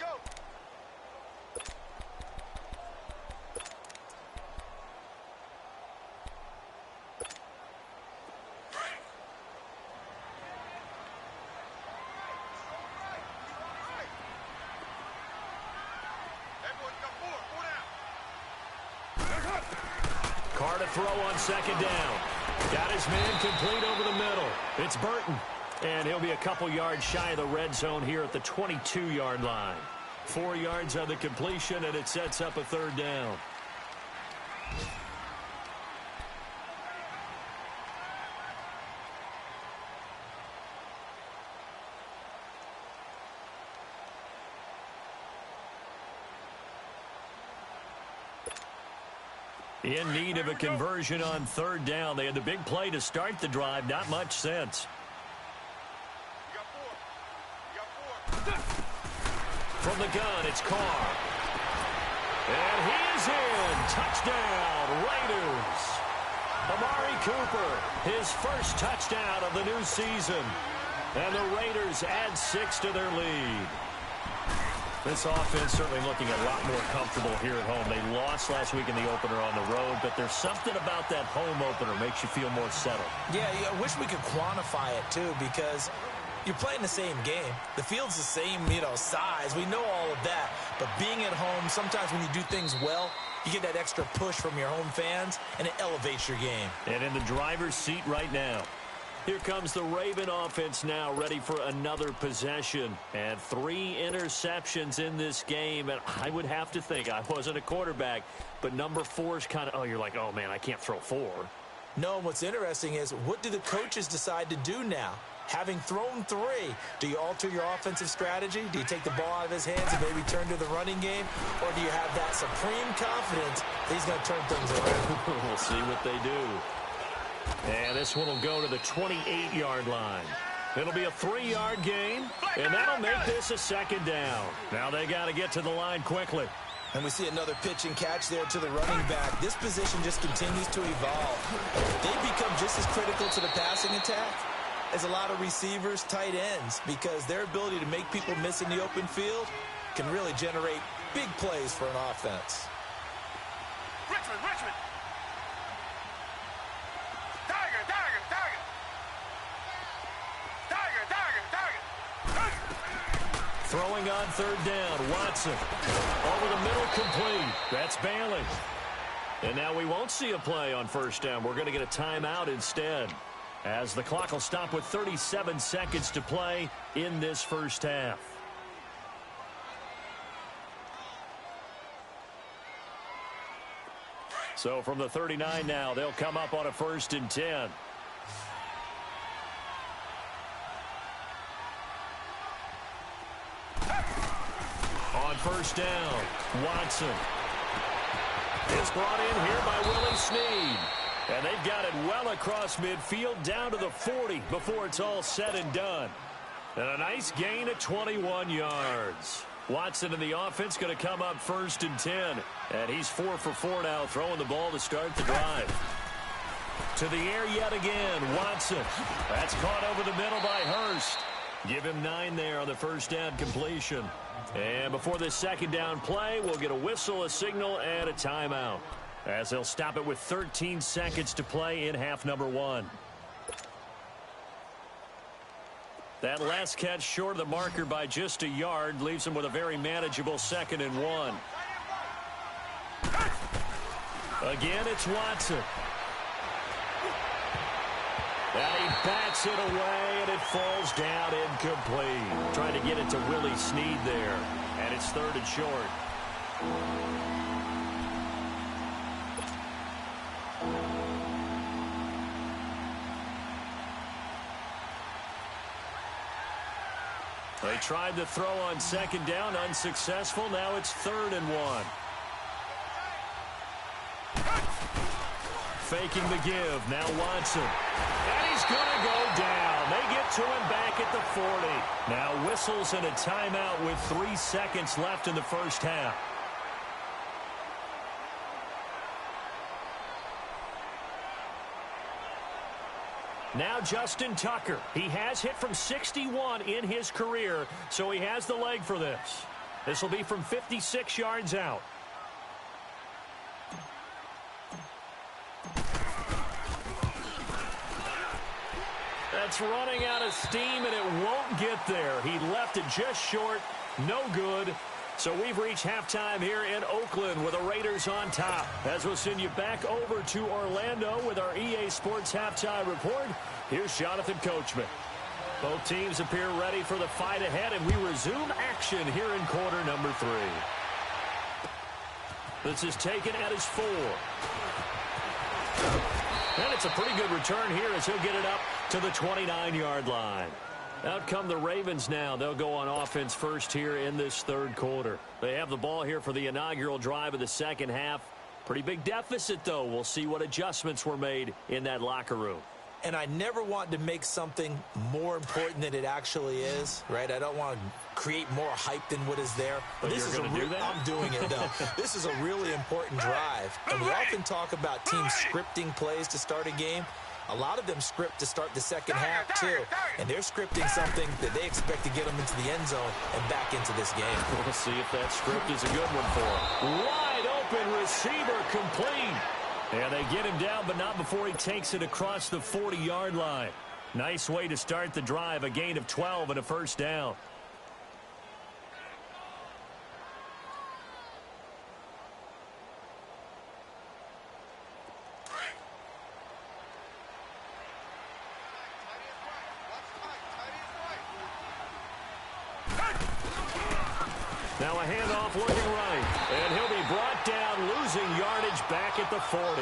Carr to throw on 2nd down. Got his man complete over the middle. It's Burton. And he'll be a couple yards shy of the red zone here at the 22-yard line. 4 yards on the completion, and it sets up a 3rd down. In need of a conversion on 3rd down. They had the big play to start the drive. Not much sense. From the gun, it's Carr. And he is in. Touchdown, Raiders. Amari Cooper, his first touchdown of the new season. And the Raiders add 6 to their lead. This offense certainly looking a lot more comfortable here at home. They lost last week in the opener on the road, but there's something about that home opener makes you feel more settled. Yeah, I wish we could quantify it, too, because you're playing the same game. The field's the same, size. We know all of that. But being at home, sometimes when you do things well, you get that extra push from your home fans, and it elevates your game. And in the driver's seat right now. Here comes the Raven offense now, ready for another possession. And 3 interceptions in this game. And I would have to think, I wasn't a quarterback, but number 4 is kind of, you're like, oh, man, I can't throw 4. No, what's interesting is, what do the coaches decide to do now? Having thrown 3, do you alter your offensive strategy? Do you take the ball out of his hands and maybe turn to the running game? Or do you have that supreme confidence that he's going to turn things around? We'll see what they do. And this one will go to the 28-yard line. It'll be a 3-yard gain, and that'll make this a 2nd down. Now they got to get to the line quickly. And we see another pitch and catch there to the running back. This position just continues to evolve. They become just as critical to the passing attack as a lot of receivers, tight ends, because their ability to make people miss in the open field can really generate big plays for an offense. Richmond! Throwing on 3rd down, Watson. Over the middle, complete. That's Bailey. And now we won't see a play on 1st down. We're going to get a timeout instead, as the clock will stop with 37 seconds to play in this first half. So from the 39 now, they'll come up on a 1st and 10. On 1st down, Watson. It's brought in here by Willie Snead. And they've got it well across midfield down to the 40 before it's all said and done. And a nice gain of 21 yards. Watson in the offense going to come up 1st and 10. And he's 4 for 4 now, throwing the ball to start the drive. To the air yet again, Watson. That's caught over the middle by Hurst. Give him 9 there on the first down completion. And before this second down play, we'll get a whistle, a signal, and a timeout, as they'll stop it with 13 seconds to play in half number 1. That last catch short of the marker by just a yard leaves him with a very manageable 2nd and 1. Again, it's Watson. And he bats it away, and it falls down incomplete. Trying to get it to Willie Snead there, and it's 3rd and short. They tried the throw on 2nd down, unsuccessful. Now it's 3rd and 1. Faking the give. Now Watson. And he's going to go down. They get to him back at the 40. Now whistles and a timeout with 3 seconds left in the first half. Now Justin Tucker. He has hit from 61 in his career, so he has the leg for this. This will be from 56 yards out. That's running out of steam, and it won't get there. He left it just short. No good. So we've reached halftime here in Oakland with the Raiders on top. As we'll send you back over to Orlando with our EA Sports halftime report, here's Jonathan Coachman. Both teams appear ready for the fight ahead, and we resume action here in quarter number 3. This is taken at his 4. And it's a pretty good return here as he'll get it up to the 29-yard line. Out come the Ravens now. They'll go on offense first here in this 3rd quarter. They have the ball here for the inaugural drive of the second half. Pretty big deficit, though. We'll see what adjustments were made in that locker room. And I never want to make something more important than it actually is, right? I don't want to create more hype than what is there. But this is do that? I'm doing it, though. This is a really important drive. And we often talk about teams scripting plays to start a game. A lot of them script to start the second half, too. And they're scripting something that they expect to get them into the end zone and back into this game. We'll see if that script is a good one for him. Wide open receiver complete. And they get him down, but not before he takes it across the 40-yard line. Nice way to start the drive, a gain of 12 and a first down. Now a handoff looking right, and he'll be brought down, losing yardage back at the 40.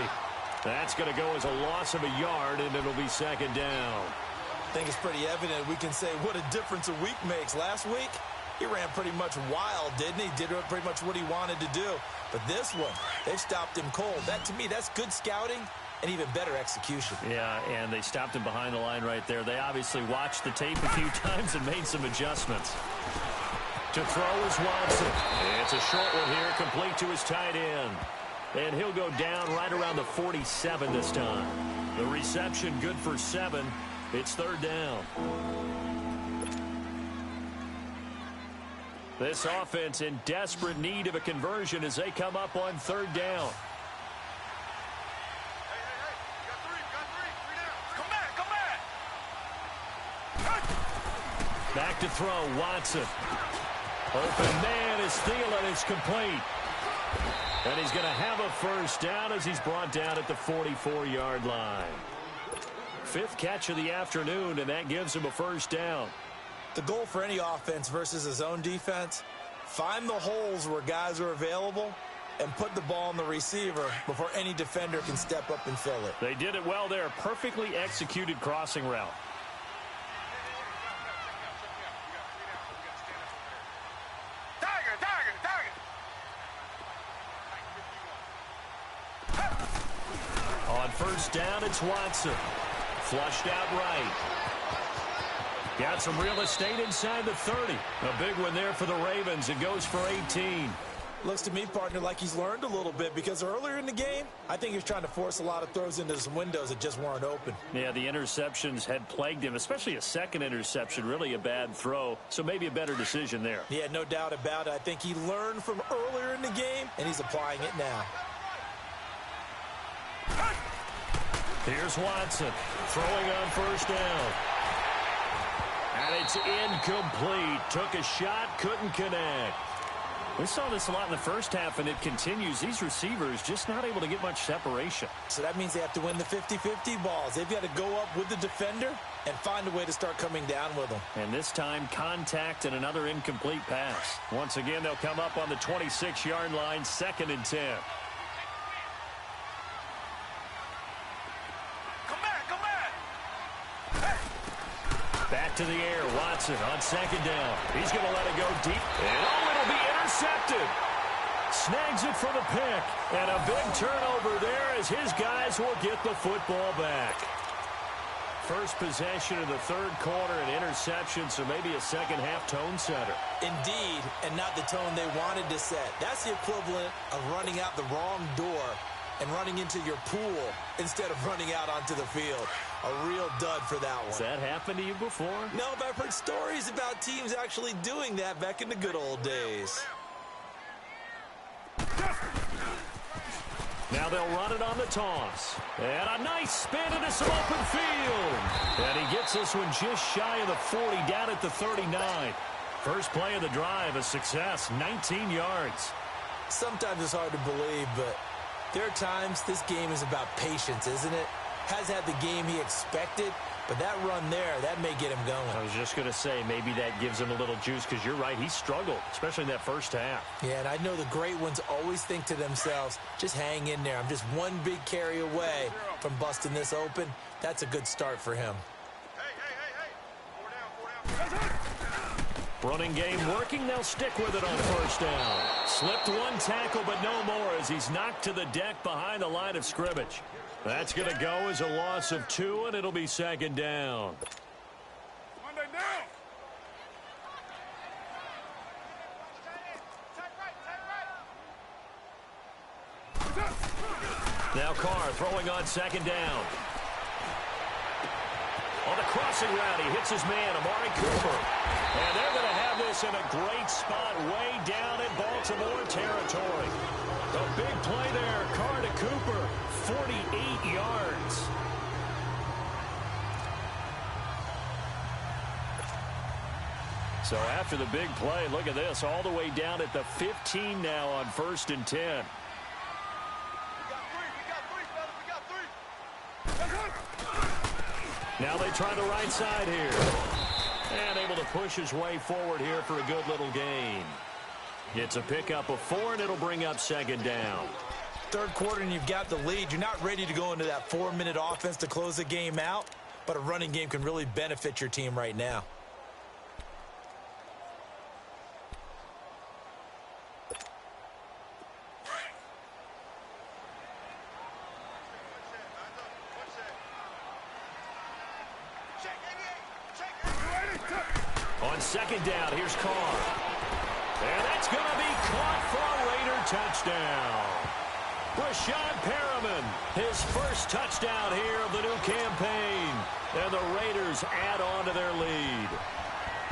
That's going to go as a loss of a yard, and it'll be second down. I think it's pretty evident. We can say what a difference a week makes. Last week, he ran pretty much wild, didn't he? Did pretty much what he wanted to do. But this one, they've stopped him cold. That, to me, that's good scouting and even better execution. Yeah, and they stopped him behind the line right there. They obviously watched the tape a few times and made some adjustments. To throw is Watson. It's a short one here, complete to his tight end. And he'll go down right around the 47 this time. The reception good for 7. It's third down. This offense in desperate need of a conversion as they come up on third down. Back to throw, Watson. Open man is Thielen. It's complete. And he's going to have a first down as he's brought down at the 44-yard line. 5th catch of the afternoon, and that gives him a first down. The goal for any offense versus his own defense, find the holes where guys are available and put the ball on the receiver before any defender can step up and fill it. They did it well there. Perfectly executed crossing route. first down, it's Watson. Flushed out right. Got some real estate inside the 30. A big one there for the Ravens. It goes for 18. Looks to me, partner, like he's learned a little bit because earlier in the game, I think he was trying to force a lot of throws into some windows that just weren't open. Yeah, the interceptions had plagued him, especially a second interception, really a bad throw. So maybe a better decision there. Yeah, no doubt about it. I think he learned from earlier in the game, and he's applying it now. Here's Watson throwing on first down. And it's incomplete. Took a shot, couldn't connect. We saw this a lot in the first half, and it continues. These receivers just not able to get much separation. So that means they have to win the 50-50 balls. They've got to go up with the defender and find a way to start coming down with them. And this time, contact and another incomplete pass. Once again, they'll come up on the 26-yard line, 2nd and 10. Back to the air, Watson on 2nd down. He's going to let it go deep. And it'll be intercepted. Snags it for the pick. And a big turnover there as his guys will get the football back. First possession of the third quarter, an interception, so maybe a second-half tone setter. Indeed, and not the tone they wanted to set. That's the equivalent of running out the wrong door and running into your pool instead of running out onto the field. A real dud for that one. Has that happened to you before? No, but I've heard stories about teams actually doing that back in the good old days. Now they'll run it on the toss. And a nice spin into some open field. And he gets this one just shy of the 40, down at the 39. First play of the drive, a success, 19 yards. Sometimes it's hard to believe, but there are times this game is about patience, isn't it? Has had the game he expected, but that run there, that may get him going. I was just going to say, maybe that gives him a little juice, because you're right, he struggled, especially in that first half. Yeah, and I know the great ones always think to themselves, just hang in there. I'm just one big carry away from busting this open. That's a good start for him. Hey. 4 down. Running game working, they'll stick with it on first down. Slipped one tackle, but no more as he's knocked to the deck behind the line of scrimmage. That's going to go as a loss of 2, and it'll be 2nd down. Monday down. Now Carr throwing on 2nd down. On the crossing route, he hits his man, Amari Cooper. And they're going to have this in a great spot way down in Baltimore territory. The big play there, Carr to Cooper, 48 yards. So after the big play, look at this, all the way down at the 15 now on 1st and 10. We got three, fellas. We got 3. Now they try the right side here. And able to push his way forward here for a good little gain. It's a pickup of 4, and it'll bring up 2nd down. Third quarter, and you've got the lead. You're not ready to go into that 4-minute offense to close the game out, but a running game can really benefit your team right now. On 2nd down, here's Carr. And that's going to be caught for a Raider touchdown. Rashad Perriman, his first touchdown here of the new campaign. And the Raiders add on to their lead.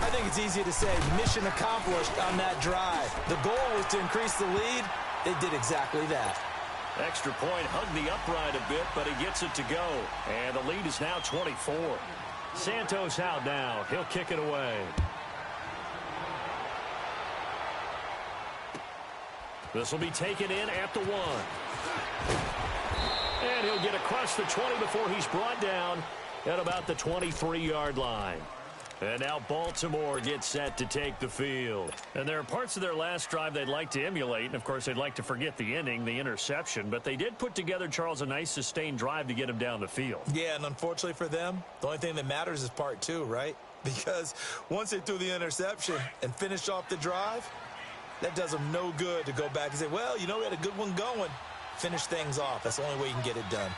I think it's easy to say mission accomplished on that drive. The goal was to increase the lead. They did exactly that. Extra point hugged the upright a bit, but he gets it to go. And the lead is now 24. Santos out now. He'll kick it away. This will be taken in at the 1. And he'll get across the 20 before he's brought down at about the 23-yard line. And now Baltimore gets set to take the field. And there are parts of their last drive they'd like to emulate. And, of course, they'd like to forget the inning, the interception. But they did put together, Charles, a nice sustained drive to get him down the field. Yeah, and unfortunately for them, the only thing that matters is part 2, right? Because once they threw the interception and finished off the drive, that does them no good to go back and say, well, you know, we had a good one going. Finish things off. That's the only way you can get it done.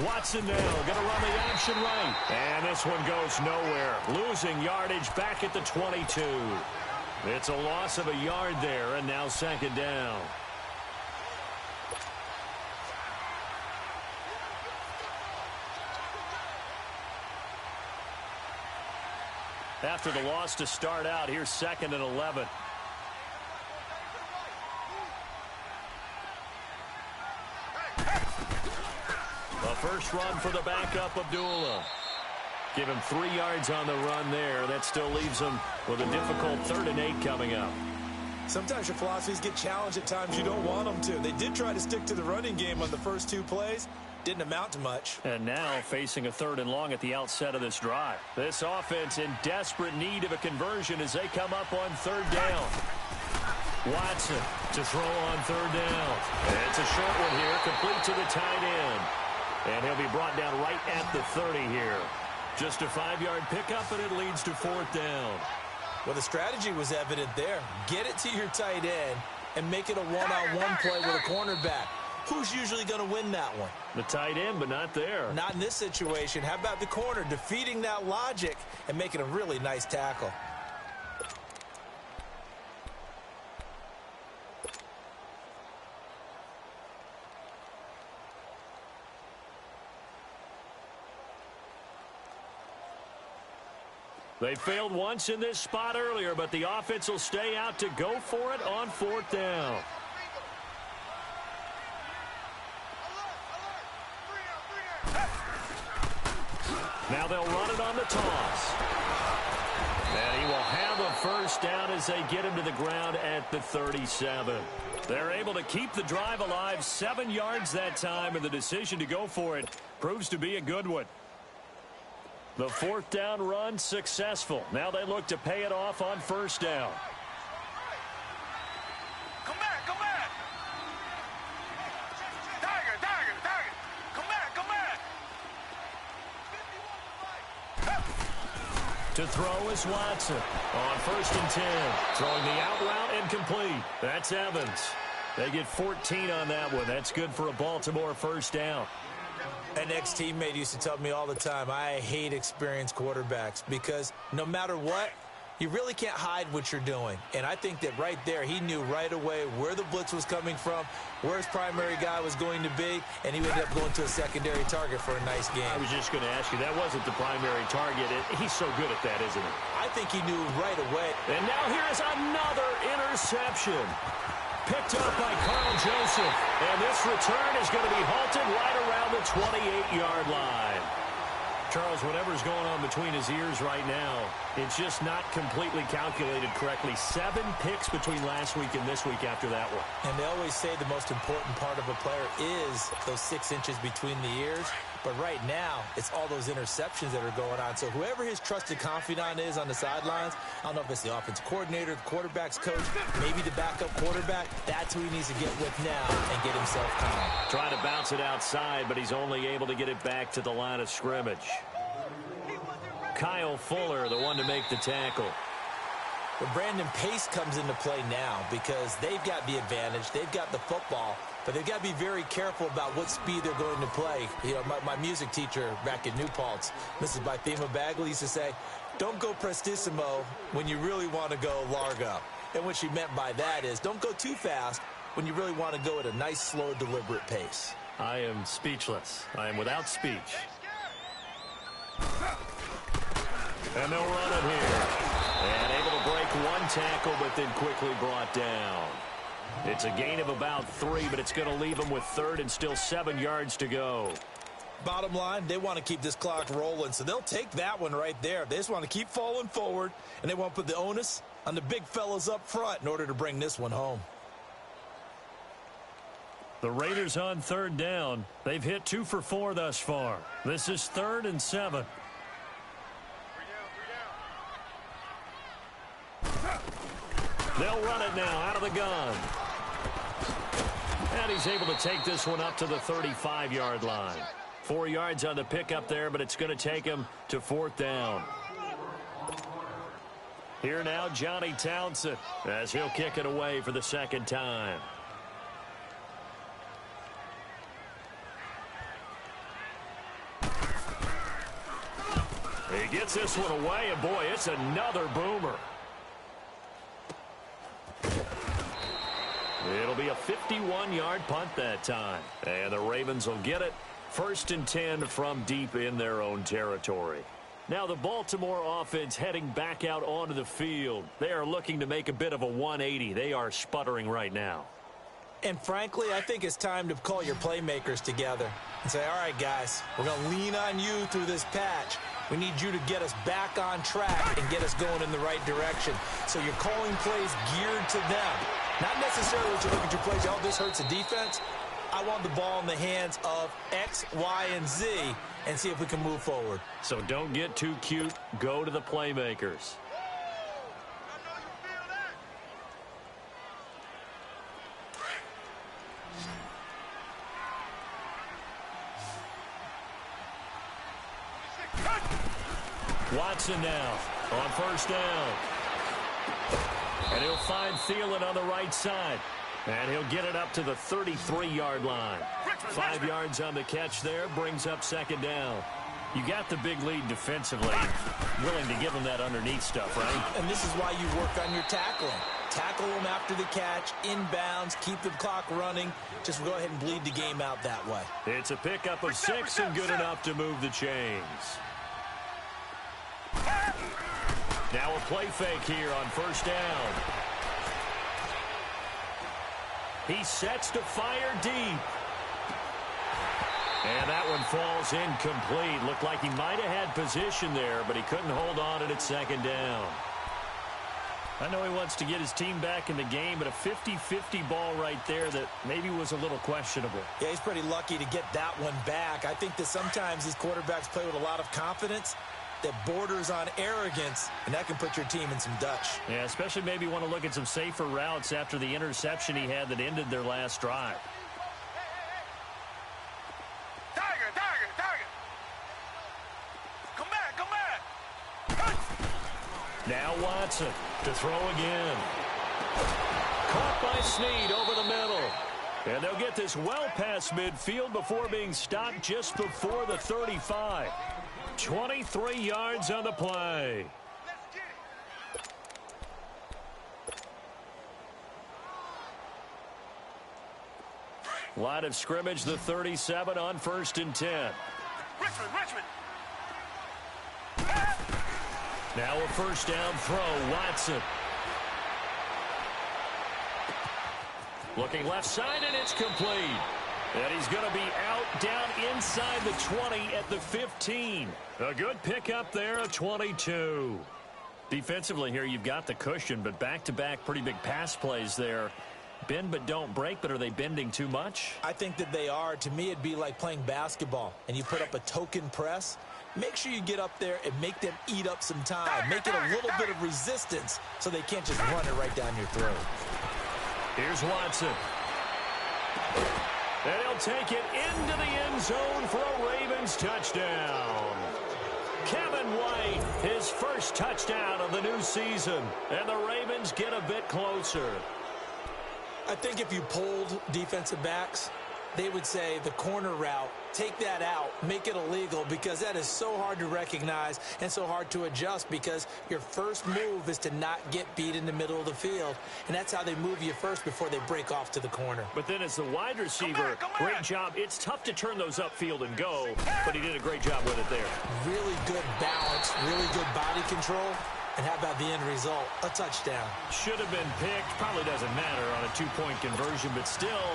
Watson now going to run the option right. And this one goes nowhere. Losing yardage back at the 22. It's a loss of a yard there, and now second down. After the loss to start out, here's 2nd and 11. The first run for the backup, Abdullah. Give him 3 yards on the run there. That still leaves him with a difficult 3rd and 8 coming up. Sometimes your philosophies get challenged at times you don't want them to. They did try to stick to the running game on the first 2 plays. Didn't amount to much. And now facing a 3rd and long at the outset of this drive. This offense in desperate need of a conversion as they come up on 3rd down. Watson to throw on 3rd down. And it's a short one here, complete to the tight end. And he'll be brought down right at the 30 here. Just a 5-yard pickup, and it leads to 4th down. Well, the strategy was evident there. Get it to your tight end and make it a one-on-one play with a cornerback. Who's usually going to win that one? The tight end, but not there. Not in this situation. How about the corner defeating that logic and making a really nice tackle? They failed once in this spot earlier, but the offense will stay out to go for it on 4th down. Now they'll run it on the toss. And he will have a first down as they get him to the ground at the 37. They're able to keep the drive alive, 7 yards that time, and the decision to go for it proves to be a good one. The 4th down run successful. Now they look to pay it off on 1st down. Come back, come back. Tiger, tiger, tiger. Come back, come back. To throw is Watson on 1st and 10. Throwing the out route incomplete. That's Evans. They get 14 on that one. That's good for a Baltimore 1st down. An ex-teammate used to tell me all the time, I hate experienced quarterbacks because no matter what, you really can't hide what you're doing. And I think that right there, he knew right away where the blitz was coming from, where his primary guy was going to be, and he ended up going to a secondary target for a nice game. I was just going to ask you, that wasn't the primary target. He's so good at that, isn't he? I think he knew right away. And now here's another interception. Picked up by Carl Joseph. And this return is going to be halted right around the 28-yard line. Charles, whatever's going on between his ears right now, it's just not completely calculated correctly. 7 picks between last week and this week after that one. And they always say the most important part of a player is those 6 inches between the ears. But right now, it's all those interceptions that are going on. So whoever his trusted confidant is on the sidelines, I don't know if it's the offensive coordinator, the quarterback's coach, maybe the backup quarterback, that's who he needs to get with now and get himself calm. Trying to bounce it outside, but he's only able to get it back to the line of scrimmage. Kyle Fuller, the one to make the tackle. Well, Brandon, pace comes into play now because they've got the advantage. They've got the football, but they've got to be very careful about what speed they're going to play. You know, my music teacher back in New Paltz, Mrs. Bythema Bagley, used to say, don't go prestissimo when you really want to go largo. And what she meant by that is don't go too fast when you really want to go at a nice, slow, deliberate pace. I am speechless. I am without speech. And they'll run it here. And able to break one tackle, but then quickly brought down. It's a gain of about 3, but it's going to leave them with 3rd and still 7 yards to go. Bottom line, they want to keep this clock rolling, so they'll take that one right there. They just want to keep falling forward, and they want to put the onus on the big fellas up front in order to bring this one home. The Raiders on 3rd down. They've hit 2 for 4 thus far. This is 3rd and 7. They'll run it now out of the gun. And he's able to take this one up to the 35-yard line. 4 yards on the pickup there, but it's going to take him to 4th down. Here now, Johnny Townsend, as he'll kick it away for the 2nd time. He gets this one away, and boy, it's another boomer. It'll be a 51-yard punt that time. And the Ravens will get it. 1st and 10 from deep in their own territory. Now the Baltimore offense heading back out onto the field. They are looking to make a bit of a 180. They are sputtering right now. And frankly, I think it's time to call your playmakers together and say, all right, guys, we're going to lean on you through this patch. We need you to get us back on track and get us going in the right direction. So you're calling plays geared to them. Not necessarily that you look at your plays, oh, this hurts the defense. I want the ball in the hands of X, Y, and Z and see if we can move forward. So don't get too cute. Go to the playmakers. Watson now on 1st down. And he'll find Thielen on the right side. And he'll get it up to the 33-yard line. 5 yards on the catch there, brings up 2nd down. You got the big lead defensively. Willing to give them that underneath stuff, right? And this is why you work on your tackling. Tackle them after the catch, inbounds, keep the clock running. Just go ahead and bleed the game out that way. It's a pickup of 6 and good enough to move the chains. Now a play fake here on 1st down. He sets to fire deep. And that one falls incomplete. Looked like he might have had position there, but he couldn't hold on it at 2nd down. I know he wants to get his team back in the game, but a 50-50 ball right there that maybe was a little questionable. Yeah, he's pretty lucky to get that one back. I think that sometimes these quarterbacks play with a lot of confidence that borders on arrogance, and that can put your team in some Dutch. Yeah, especially maybe want to look at some safer routes after the interception he had that ended their last drive. Tiger, Tiger, Tiger. Come back, come back. Now Watson to throw again. Caught by Snead over the middle. And they'll get this well past midfield before being stopped just before the 35. 23 yards on the play. Line of scrimmage, the 37 on 1st and 10. Richmond. Now a 1st down throw, Watson. Looking left side, and it's complete. And he's going to be out down inside the 20 at the 15. A good pickup there, a 22. Defensively here, you've got the cushion, but back-to-back pretty big pass plays there. Bend but don't break, but are they bending too much? I think that they are. To me, it'd be like playing basketball, and you put up a token press. Make sure you get up there and make them eat up some time. Make it a little bit of resistance so they can't just run it right down your throat. Here's Watson. And he'll take it into the end zone for a Ravens touchdown. Kevin White, his first touchdown of the new season. And the Ravens get a bit closer. I think if you polled defensive backs, they would say the corner route, take that out, make it illegal, because that is so hard to recognize and so hard to adjust, because your first move is to not get beat in the middle of the field, and that's how they move you first before they break off to the corner. But then as the wide receiver, great job. It's tough to turn those upfield and go, but he did a great job with it there. Really good balance, really good body control. And how about the end result? A touchdown. Should have been picked. Probably doesn't matter on a two-point conversion, but still,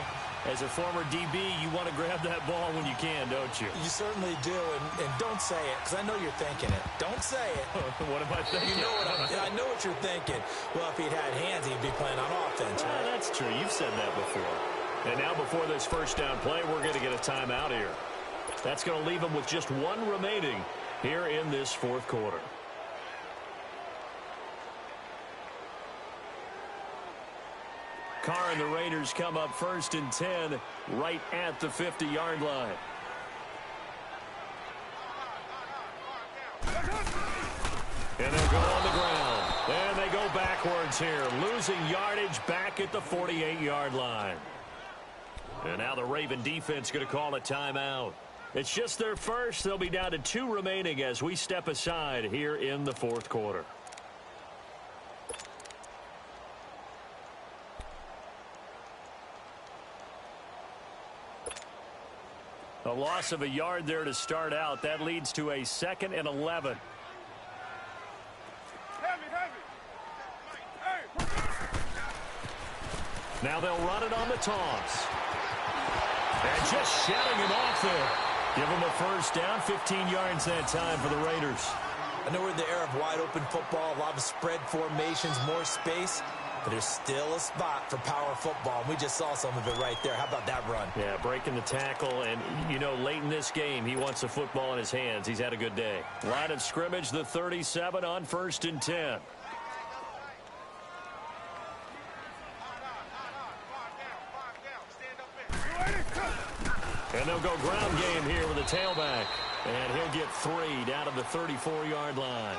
as a former DB, you want to grab that ball when you can, don't you? You certainly do, and don't say it, because I know you're thinking it. Don't say it. What am I thinking? You know I know what you're thinking. Well, if he'd had hands, he'd be playing on offense, right? That's true. You've said that before. And now before this first down play, we're going to get a timeout here. That's going to leave them with just one remaining here in this fourth quarter. Carr and the Raiders come up 1st and 10 right at the 50-yard line. And they'll go on the ground. And they go backwards here, losing yardage back at the 48-yard line. And now the Raven defense going to call a timeout. It's just their first. They'll be down to 2 remaining as we step aside here in the fourth quarter. A loss of a yard there to start out. That leads to a 2nd and 11. Now they'll run it on the toss. And just shutting him off there. Give him a first down, 15 yards that time for the Raiders. I know we're in the era of wide-open football, a lot of spread formations, more space, but there's still a spot for power football. We just saw some of it right there. How about that run? Yeah, breaking the tackle, and, you know, late in this game, he wants the football in his hands. He's had a good day. Line of scrimmage, the 37 on 1st and 10. And they'll go ground game here with a tailback. And he'll get 3 down to the 34-yard line.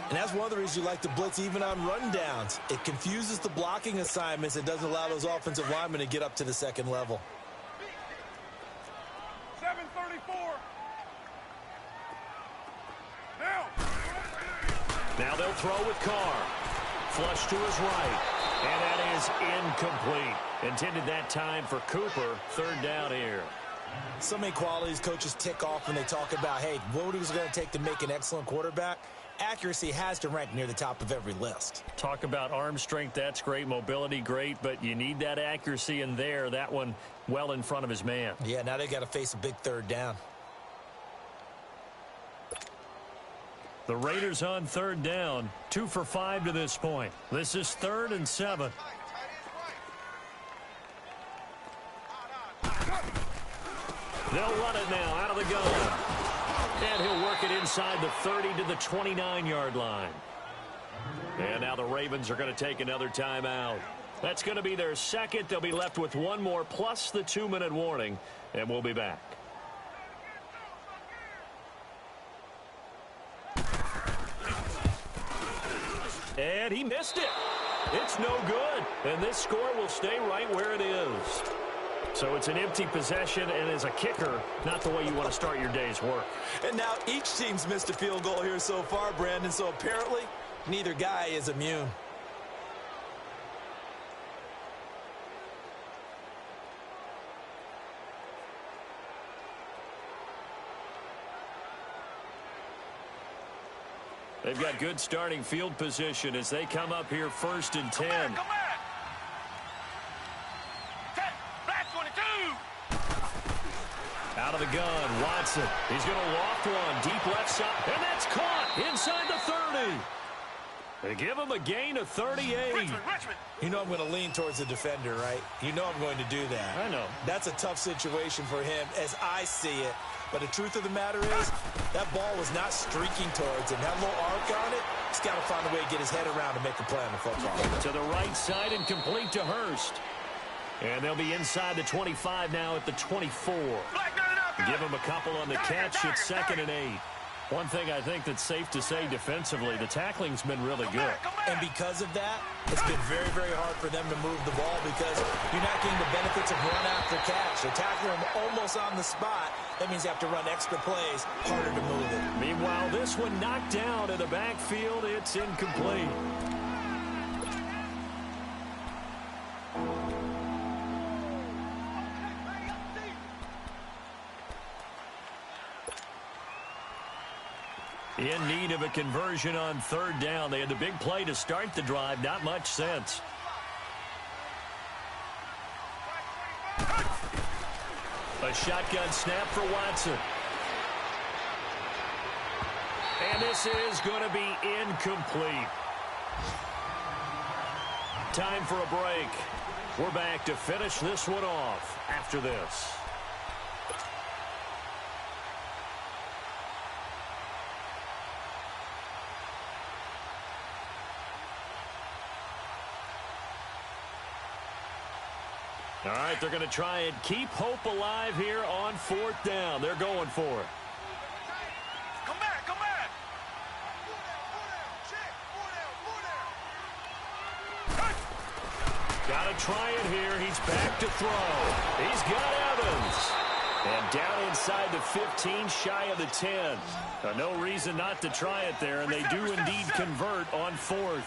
And that's one of the reasons you like to blitz even on rundowns. It confuses the blocking assignments. It doesn't allow those offensive linemen to get up to the second level. 734. Now they'll throw with Carr. Flush to his right. And that is incomplete. Intended that time for Cooper. 3rd down here. So many qualities coaches tick off when they talk about, hey, what is it going to take to make an excellent quarterback? Accuracy has to rank near the top of every list. Talk about arm strength, that's great. Mobility, great, but you need that accuracy in there. That one well in front of his man. Yeah, now they got to face a big 3rd down. The Raiders on 3rd down, 2 for 5 to this point. This is 3rd and 7. They'll run it now out of the gun. And he'll work it inside the 30 to the 29-yard line. And now the Ravens are going to take another timeout. That's going to be their 2nd. They'll be left with 1 more plus the 2-minute warning. And we'll be back. And he missed it. It's no good. And this score will stay right where it is. So it's an empty possession, and as a kicker, not the way you want to start your day's work. And now each team's missed a field goal here so far, Brandon, so apparently neither guy is immune. They've got good starting field position as they come up here 1st and 10. Come back. Out of the gun, Watson. He's going to loft one deep left side, and that's caught inside the 30. They give him a gain of 38. Richmond. You know I'm going to lean towards the defender, right? You know I'm going to do that. I know. That's a tough situation for him as I see it. But the truth of the matter is, that ball was not streaking towards him. That little arc on it, he's got to find a way to get his head around and make a play on the football. To the right side and complete to Hurst. And they'll be inside the 25 now at the 24. Give him a couple on the catch. It's 2nd and 8. One thing I think that's safe to say defensively, the tackling's been really good. And because of that, it's been very, very hard for them to move the ball because you're not getting the benefits of run after catch. They're tackling them almost on the spot. That means you have to run extra plays, harder to move it. Meanwhile, this one knocked down in the backfield. It's incomplete. In need of a conversion on 3rd down. They had the big play to start the drive. Not much sense. A shotgun snap for Watson. And this is going to be incomplete. Time for a break. We're back to finish this one off after this. All right, they're going to try and keep hope alive here on 4th down. They're going for it. Come back. Got to try it here. He's back to throw. He's got Evans. And down inside the 15, shy of the 10. No reason not to try it there, and they do indeed convert on fourth.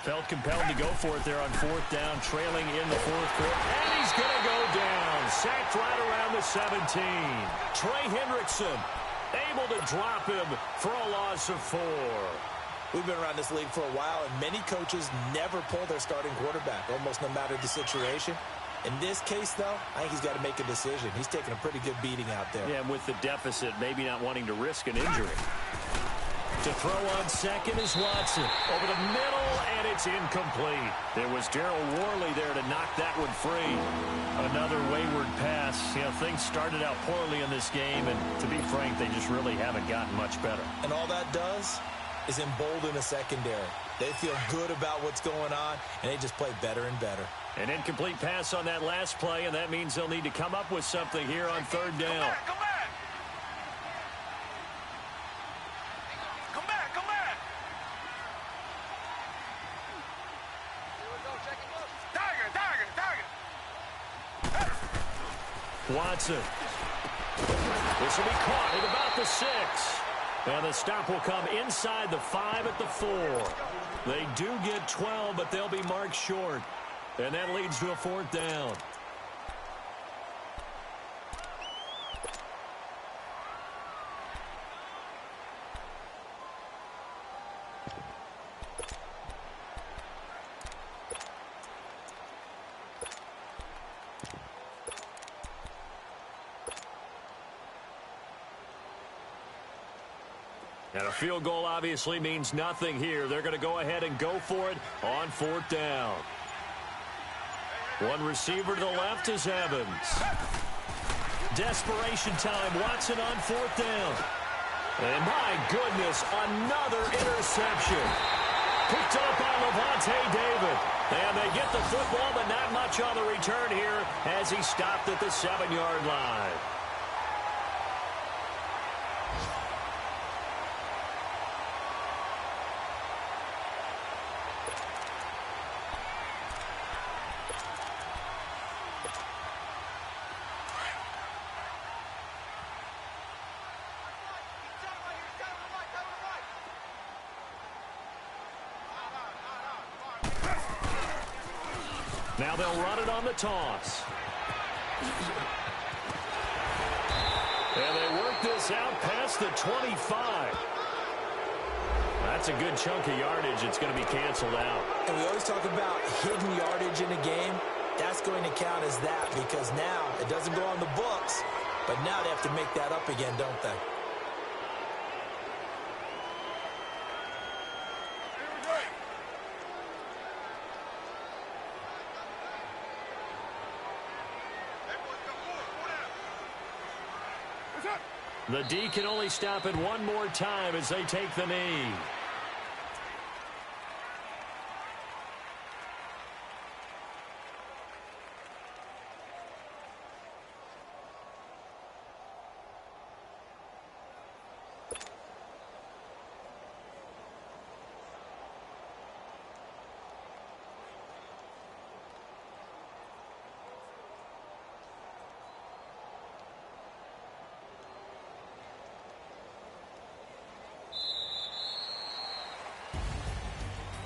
Felt compelled to go for it there on fourth down, trailing in the fourth quarter. And he's going to go down. Sacked right around the 17. Trey Hendrickson able to drop him for a loss of 4. We've been around this league for a while, and many coaches never pull their starting quarterback, almost no matter the situation. In this case, though, I think he's got to make a decision. He's taking a pretty good beating out there. Yeah, and with the deficit, maybe not wanting to risk an injury. To throw on second is Watson. Over the middle, and it's incomplete. There was Darryl Worley there to knock that one free. Another wayward pass. You know, things started out poorly in this game, and to be frank, they just really haven't gotten much better. And all that does is embolden a secondary. They feel good about what's going on, and they just play better and better. An incomplete pass on that last play, and that means they'll need to come up with something here on third down. Come back! Come back! Come back! Here we go, check and look. Tiger! Watson. This will be caught at about the 6. And the stop will come inside the 5 at the 4. They do get 12, but they'll be marked short. And that leads to a fourth down. And a field goal obviously means nothing here. They're going to go ahead and go for it on fourth down. One receiver to the left is Evans. Desperation time. Watson on fourth down. And my goodness, another interception. Picked up by Levante David. And they get the football, but not much on the return here as he stopped at the 7-yard line. Now they'll run it on the toss. And they work this out past the 25. That's a good chunk of yardage. It's going to be canceled out. And we always talk about hidden yardage in a game. That's going to count as that because now it doesn't go on the books, but now they have to make that up again, don't they? The D can only stop it one more time as they take the knee.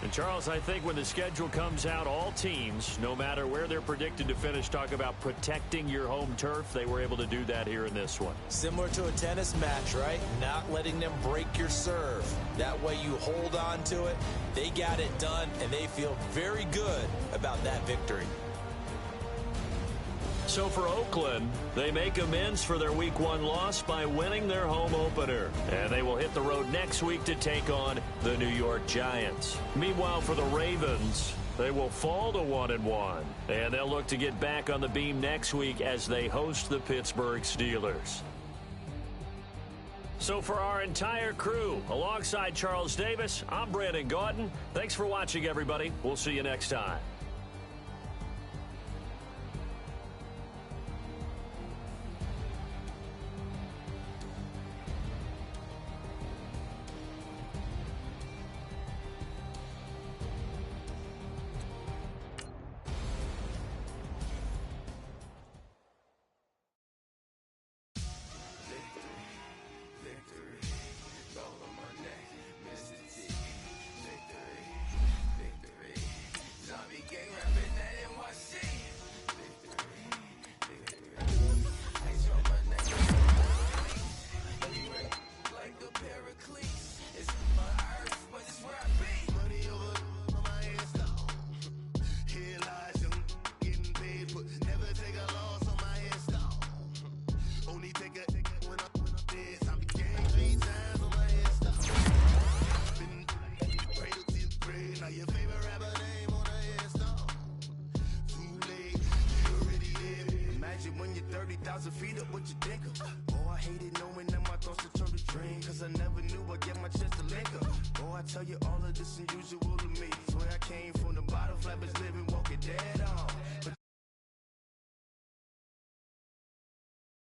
And Charles, I think when the schedule comes out, all teams, no matter where they're predicted to finish, talk about protecting your home turf. They were able to do that here in this one. Similar to a tennis match, right? Not letting them break your serve. That way you hold on to it. They got it done, and they feel very good about that victory. So for Oakland, they make amends for their Week 1 loss by winning their home opener. And they will hit the road next week to take on the New York Giants. Meanwhile, for the Ravens, they will fall to 1-1. And they'll look to get back on the beam next week as they host the Pittsburgh Steelers. So for our entire crew, alongside Charles Davis, I'm Brandon Gaudin. Thanks for watching, everybody. We'll see you next time. so feed up what you think of. Oh, I hated knowing that my thoughts would turn to dream, cause I never knew I'd get my chance to link up. Oh, I tell you all of this unusual